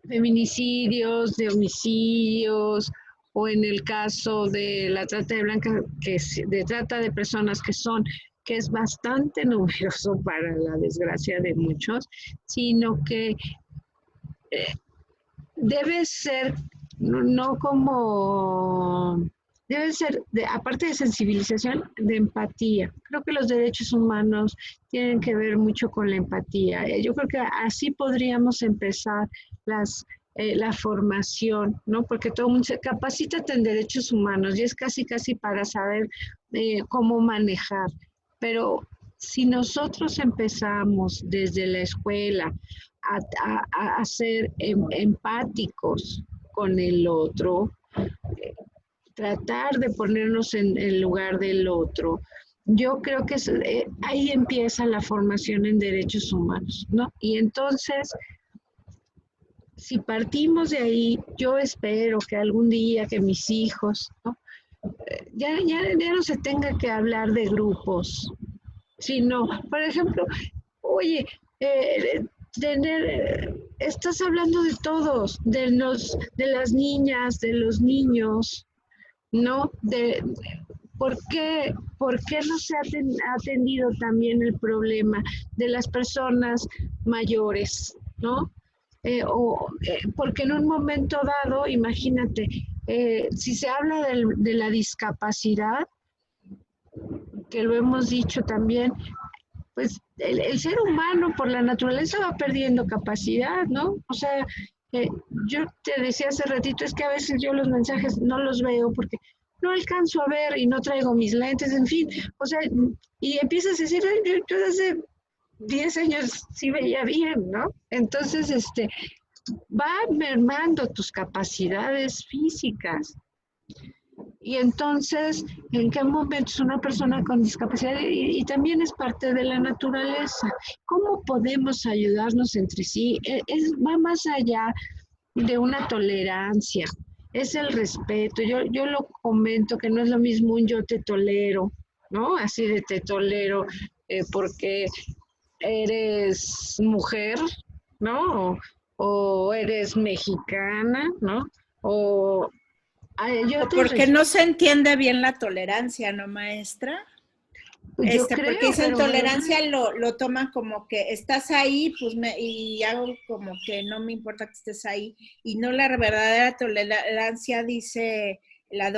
feminicidios, de homicidios, o en el caso de la trata de blancas, de trata de personas que es bastante numeroso para la desgracia de muchos, sino que debe ser, no como, debe ser, aparte de sensibilización, de empatía. Creo que los derechos humanos tienen que ver mucho con la empatía. Yo creo que así podríamos empezar la formación, ¿no? Porque todo el mundo se capacita en derechos humanos y es casi para saber cómo manejar. Pero si nosotros empezamos desde la escuela a ser empáticos con el otro, tratar de ponernos en el lugar del otro, yo creo que ahí empieza la formación en derechos humanos, ¿no? Y entonces, si partimos de ahí, yo espero que algún día que mis hijos, ¿no? Ya no se tenga que hablar de grupos, sino, por ejemplo, oye, estás hablando de todos, de las niñas, de los niños, ¿no? ¿Por qué no se ha atendido también el problema de las personas mayores, ¿no? Porque en un momento dado, imagínate, si se habla de la discapacidad, que lo hemos dicho también, pues el ser humano por la naturaleza va perdiendo capacidad, ¿no? O sea, yo te decía hace ratito, es que a veces yo los mensajes no los veo porque no alcanzo a ver y no traigo mis lentes, en fin, o sea, y empiezas a decir, yo desde 10 años sí veía bien, ¿no? Entonces, va mermando tus capacidades físicas. Y entonces, ¿en qué momento es una persona con discapacidad? Y también es parte de la naturaleza. ¿Cómo podemos ayudarnos entre sí? Va más allá de una tolerancia. Es el respeto. Yo lo comento que no es lo mismo un yo te tolero, ¿no? Así de te tolero porque eres mujer, ¿no? O eres mexicana, ¿no? Porque no se entiende bien la tolerancia, ¿no, maestra? Yo creo, porque esa intolerancia lo toman como que estás ahí, pues y hago como que no me importa que estés ahí. Y no, la verdadera tolerancia, dice la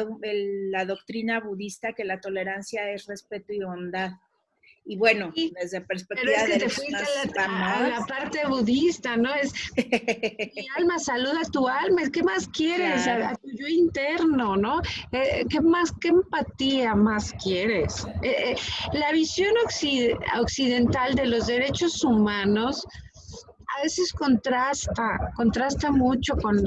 doctrina budista, que la tolerancia es respeto y bondad. Y bueno, sí, desde perspectiva de te fuiste a la parte budista, ¿no? Es mi alma saluda a tu alma, ¿qué más quieres? Claro. A tu yo interno, ¿no? ¿Qué empatía más quieres? La visión occidental de los derechos humanos a veces contrasta mucho con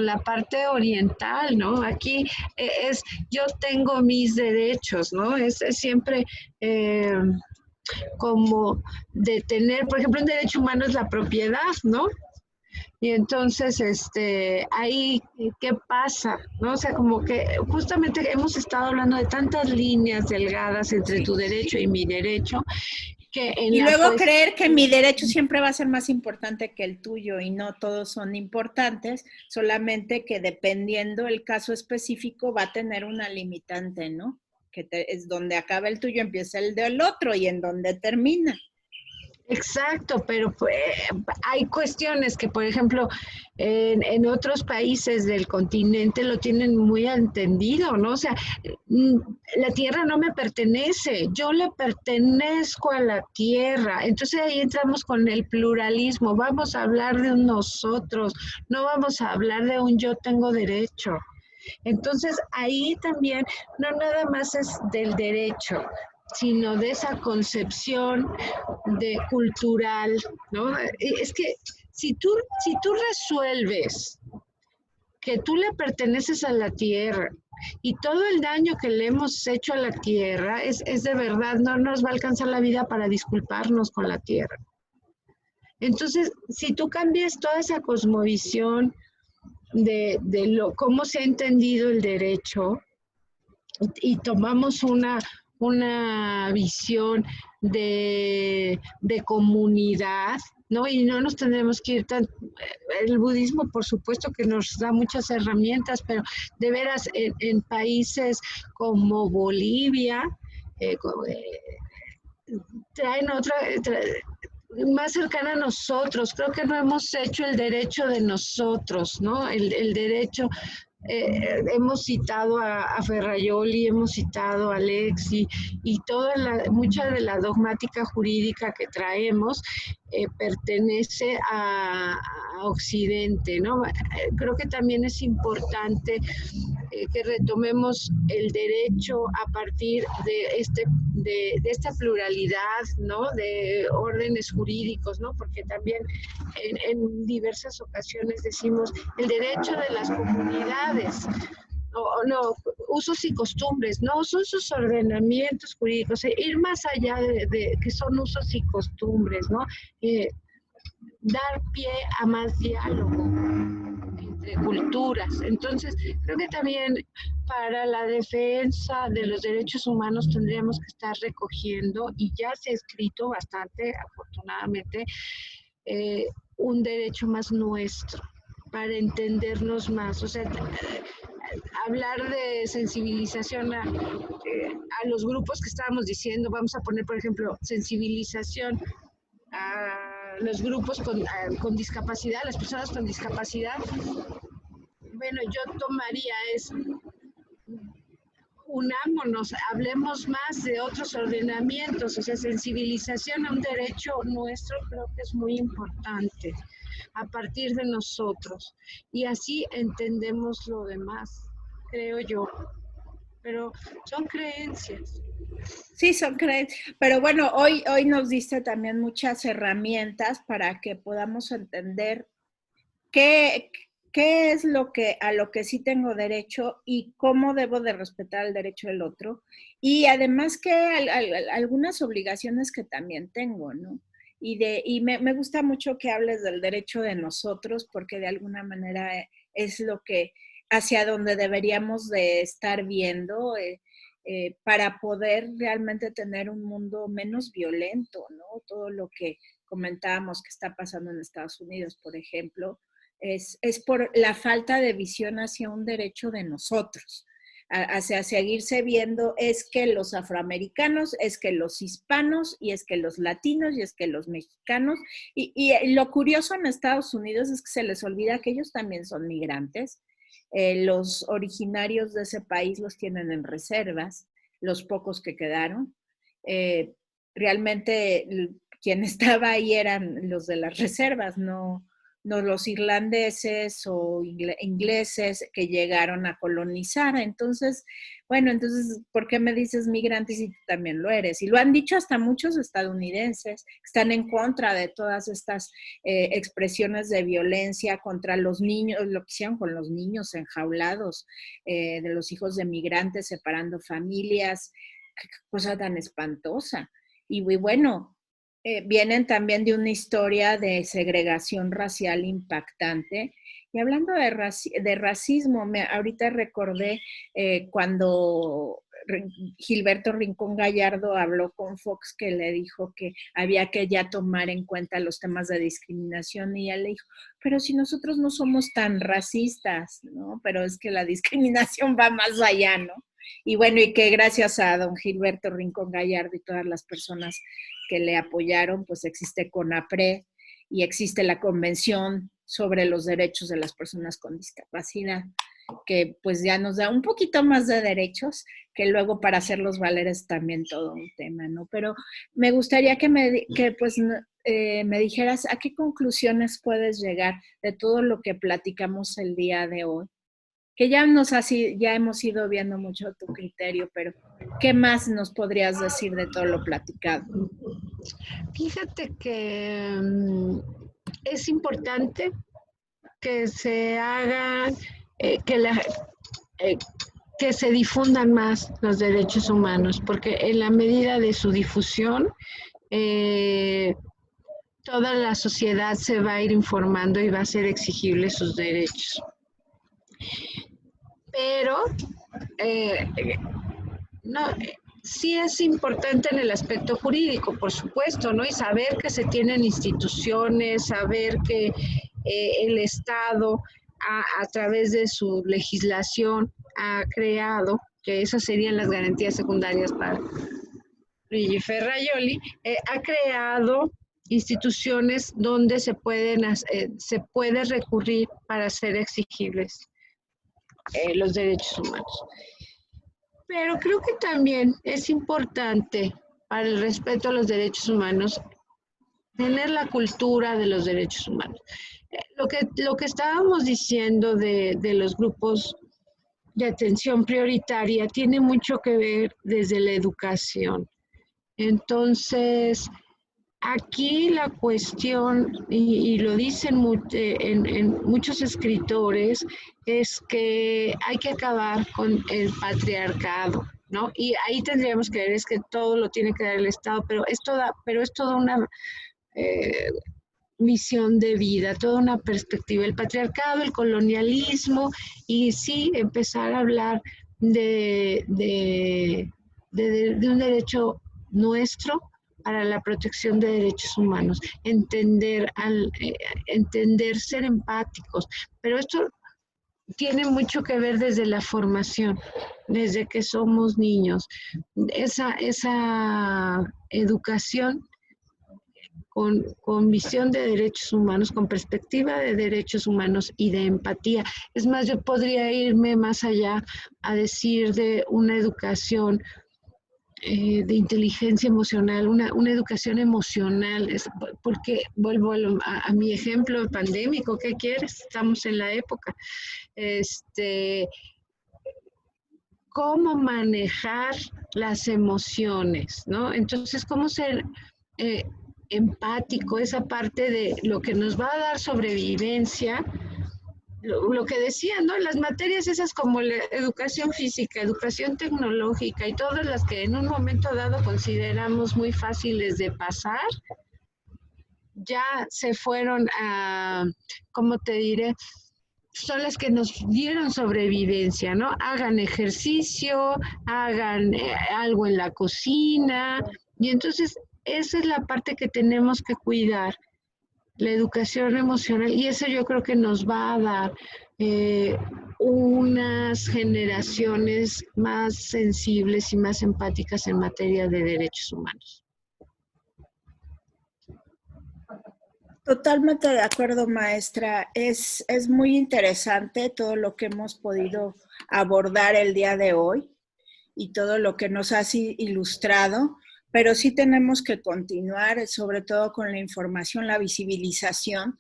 la parte oriental, ¿no? Aquí es yo tengo mis derechos, ¿no? Es siempre como de tener, por ejemplo, un derecho humano es la propiedad, ¿no? Y entonces, ahí, ¿qué pasa? ¿No? O sea, como que justamente hemos estado hablando de tantas líneas delgadas entre Sí. tu derecho y mi derecho, que en Y la luego cuestión, creer que mi derecho siempre va a ser más importante que el tuyo y no todos son importantes, solamente que dependiendo el caso específico va a tener una limitante, ¿no? Es donde acaba el tuyo, empieza el del otro y en donde termina. exacto, pero pues, hay cuestiones que, por ejemplo, en otros países del continente lo tienen muy entendido, ¿no? O sea, mm, la tierra no me pertenece, yo le pertenezco a la tierra. Entonces ahí entramos con el pluralismo, vamos a hablar de un nosotros, no vamos a hablar de un yo tengo derecho. Entonces, ahí también no nada más es del derecho, sino de esa concepción de cultural, ¿no? Es que si tú resuelves que tú le perteneces a la tierra y todo el daño que le hemos hecho a la tierra es de verdad, no nos va a alcanzar la vida para disculparnos con la tierra. Entonces, si tú cambias toda esa cosmovisión de cómo se ha entendido el derecho, y tomamos una visión de comunidad, ¿no? Y no nos tendremos que ir tan... El budismo, por supuesto, que nos da muchas herramientas, pero de veras, en países como Bolivia, eh, traen otra... más cercana a nosotros. Creo que no hemos hecho el derecho de nosotros, ¿no? El derecho, hemos citado a Ferraioli, hemos citado a Alexi y mucha de la dogmática jurídica que traemos pertenece a Occidente, ¿no? Creo que también es importante que retomemos el derecho a partir de esta pluralidad, ¿no? De órdenes jurídicos, ¿no? Porque también en diversas ocasiones decimos el derecho de las comunidades, no, usos y costumbres, no, son sus ordenamientos jurídicos, ir más allá de que son usos y costumbres, ¿no? Dar pie a más diálogo entre culturas. Entonces, creo que también para la defensa de los derechos humanos tendríamos que estar recogiendo, y ya se ha escrito bastante, afortunadamente, un derecho más nuestro, para entendernos más. O sea, hablar de sensibilización a los grupos que estábamos diciendo, vamos a poner, por ejemplo, sensibilización a los grupos con discapacidad, las personas con discapacidad. Bueno, yo tomaría unámonos, hablemos más de otros ordenamientos, o sea, sensibilización a un derecho nuestro creo que es muy importante a partir de nosotros y así entendemos lo demás, creo yo, pero son creencias. Sí, son creencias. Pero bueno, hoy nos diste también muchas herramientas para que podamos entender qué, qué es a lo que sí tengo derecho y cómo debo de respetar el derecho del otro. Y además que algunas obligaciones que también tengo, ¿no? Y me gusta mucho que hables del derecho de nosotros, porque de alguna manera es lo que, hacia donde deberíamos de estar viendo, para poder realmente tener un mundo menos violento, ¿no? Todo lo que comentábamos que está pasando en Estados Unidos, por ejemplo, es por la falta de visión hacia un derecho de nosotros, hacia seguirse viendo es que los afroamericanos, es que los hispanos, y es que los latinos, y es que los mexicanos, y lo curioso en Estados Unidos es que se les olvida que ellos también son migrantes, los originarios de ese país los tienen en reservas, los pocos que quedaron. Eh, Realmente quien estaba ahí eran los de las reservas, no los irlandeses o ingleses que llegaron a colonizar. Entonces, bueno, entonces, ¿por qué me dices migrantes si tú también lo eres? Y lo han dicho hasta muchos estadounidenses, que están en contra de todas estas expresiones de violencia contra los niños, lo que hicieron con los niños enjaulados, de los hijos de migrantes separando familias, qué cosa tan espantosa. Y bueno, vienen también de una historia de segregación racial impactante. Y hablando de racismo, ahorita recordé cuando Gilberto Rincón Gallardo habló con Fox, que le dijo que había que ya tomar en cuenta los temas de discriminación, y él le dijo, pero si nosotros no somos tan racistas, ¿no? Pero es que la discriminación va más allá, ¿no? Y bueno, y que gracias a don Gilberto Rincón Gallardo y todas las personas que le apoyaron, pues existe CONAPRED y existe la Convención sobre los Derechos de las Personas con Discapacidad, que pues ya nos da un poquito más de derechos, que luego para hacerlos valer es también todo un tema, ¿no? Pero me gustaría que me dijeras a qué conclusiones puedes llegar de todo lo que platicamos el día de hoy, que ya hemos ido viendo mucho tu criterio, pero ¿qué más nos podrías decir de todo lo platicado? Fíjate que es importante que se hagan, que se difundan más los derechos humanos, porque en la medida de su difusión, toda la sociedad se va a ir informando y va a ser exigible sus derechos. Pero sí es importante en el aspecto jurídico, por supuesto, ¿no? Y saber que se tienen instituciones, saber que el Estado, a través de su legislación, ha creado, que esas serían las garantías secundarias para Luigi Ferrajoli, ha creado instituciones donde se puede recurrir para hacer exigibles los derechos humanos. Pero creo que también es importante para el respeto a los derechos humanos tener la cultura de los derechos humanos. Lo que estábamos diciendo de los grupos de atención prioritaria tiene mucho que ver desde la educación. Entonces, aquí la cuestión, y lo dicen en muchos escritores, es que hay que acabar con el patriarcado, ¿no? Y ahí tendríamos que ver, es que todo lo tiene que dar el Estado, pero es toda una visión de vida, toda una perspectiva. El patriarcado, el colonialismo, y sí empezar a hablar de un derecho nuestro para la protección de derechos humanos, entender, ser empáticos, pero esto tiene mucho que ver desde la formación, desde que somos niños. Esa educación con visión de derechos humanos, con perspectiva de derechos humanos y de empatía. Es más, yo podría irme más allá a decir de una educación de inteligencia emocional, una educación emocional, porque vuelvo a mi ejemplo pandémico. ¿Qué quieres? Estamos en la época. Cómo manejar las emociones, ¿no? Entonces, cómo ser empático, esa parte de lo que nos va a dar sobrevivencia, lo que decía, ¿no? Las materias esas como la educación física, educación tecnológica y todas las que en un momento dado consideramos muy fáciles de pasar, ya se fueron a, ¿cómo te diré? Son las que nos dieron sobrevivencia, ¿no? Hagan ejercicio, hagan algo en la cocina, y entonces esa es la parte que tenemos que cuidar, la educación emocional, y eso yo creo que nos va a dar unas generaciones más sensibles y más empáticas en materia de derechos humanos. Totalmente de acuerdo, maestra. Es muy interesante todo lo que hemos podido abordar el día de hoy y todo lo que nos has ilustrado, pero sí tenemos que continuar, sobre todo con la información, la visibilización,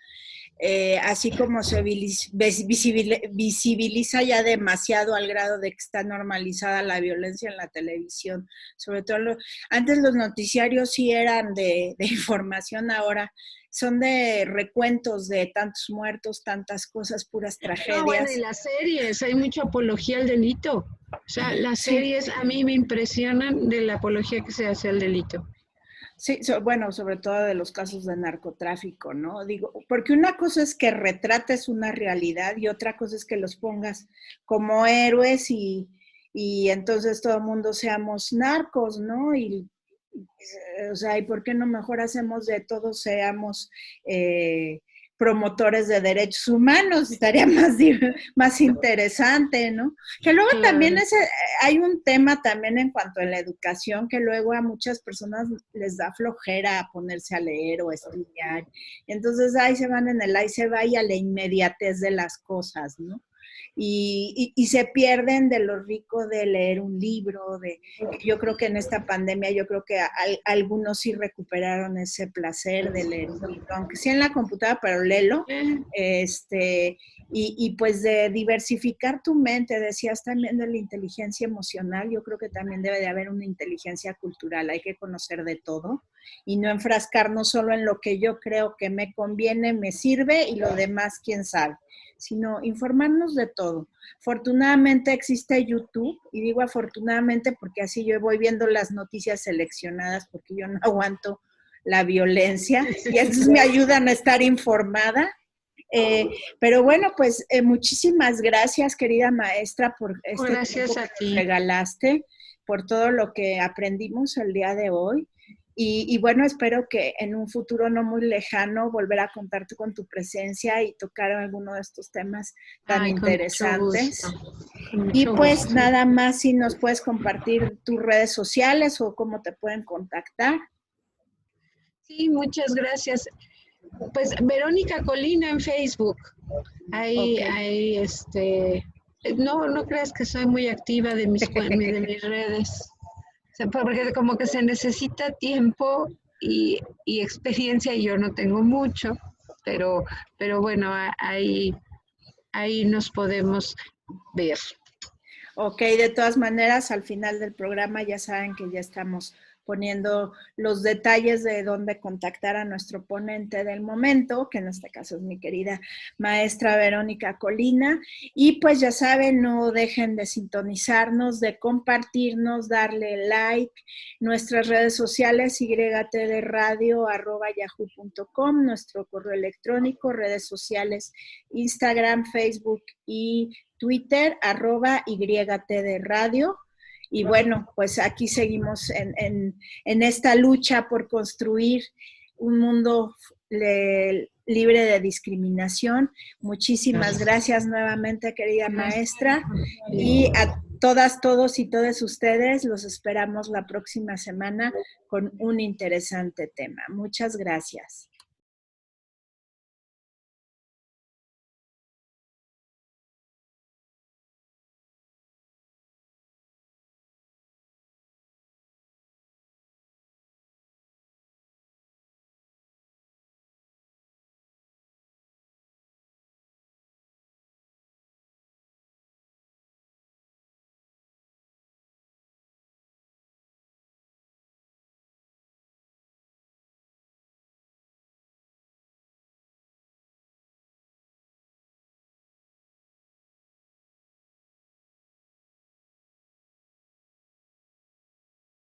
así como se visibiliza ya demasiado al grado de que está normalizada la violencia en la televisión. Sobre todo, antes los noticiarios sí eran de información, ahora son de recuentos de tantos muertos, tantas cosas, puras tragedias. Bueno, y las series, hay mucha apología al delito. O sea, las series a mí me impresionan de la apología que se hace al delito. Sí, bueno, sobre todo de los casos de narcotráfico, ¿no? Digo, porque una cosa es que retrates una realidad y otra cosa es que los pongas como héroes y entonces todo el mundo seamos narcos, ¿no? O sea, ¿y por qué no mejor hacemos de todos seamos promotores de derechos humanos? Estaría más interesante, ¿no? Que luego también Claro. hay un tema también en cuanto a la educación, que luego a muchas personas les da flojera ponerse a leer o estudiar. Entonces ahí se van en el ahí se va y a la inmediatez de las cosas, ¿no? Y se pierden de lo rico de leer un libro, yo creo que en esta pandemia, yo creo que algunos sí recuperaron ese placer de leer un libro, aunque sea en la computadora, pero léelo, y pues de diversificar tu mente, decías también de la inteligencia emocional, yo creo que también debe de haber una inteligencia cultural, hay que conocer de todo y no enfrascarnos solo en lo que yo creo que me conviene, me sirve y lo demás, quién sabe, sino informarnos de todo. Afortunadamente existe YouTube, y digo afortunadamente porque así yo voy viendo las noticias seleccionadas porque yo no aguanto la violencia y entonces me ayudan a estar informada. Pero bueno, pues muchísimas gracias, querida maestra, por este tiempo Gracias que a nos ti. regalaste, por todo lo que aprendimos el día de hoy. Y bueno, espero que en un futuro no muy lejano volver a contarte con tu presencia y tocar alguno de estos temas tan Ay, con mucho gusto. interesantes. Con Y mucho pues gusto. nada más si nos puedes compartir tus redes sociales o cómo te pueden contactar. Sí, muchas gracias. Pues Verónica Colina en Facebook. Ok. No creas que soy muy activa de mis redes. O sea, porque como que se necesita tiempo y experiencia y yo no tengo mucho, pero, pero bueno, ahí nos podemos ver. Ok, de todas maneras, al final del programa ya saben que ya estamos poniendo los detalles de dónde contactar a nuestro ponente del momento, que en este caso es mi querida maestra Verónica Colina. Y pues ya saben, no dejen de sintonizarnos, de compartirnos, darle like. Nuestras redes sociales, ytdradio@yahoo.com, nuestro correo electrónico, redes sociales, Instagram, Facebook y Twitter, @YT de Radio. Y bueno, pues aquí seguimos en esta lucha por construir un mundo libre de discriminación. Muchísimas gracias nuevamente, querida maestra. Y a todas, todos y todas ustedes los esperamos la próxima semana con un interesante tema. Muchas gracias.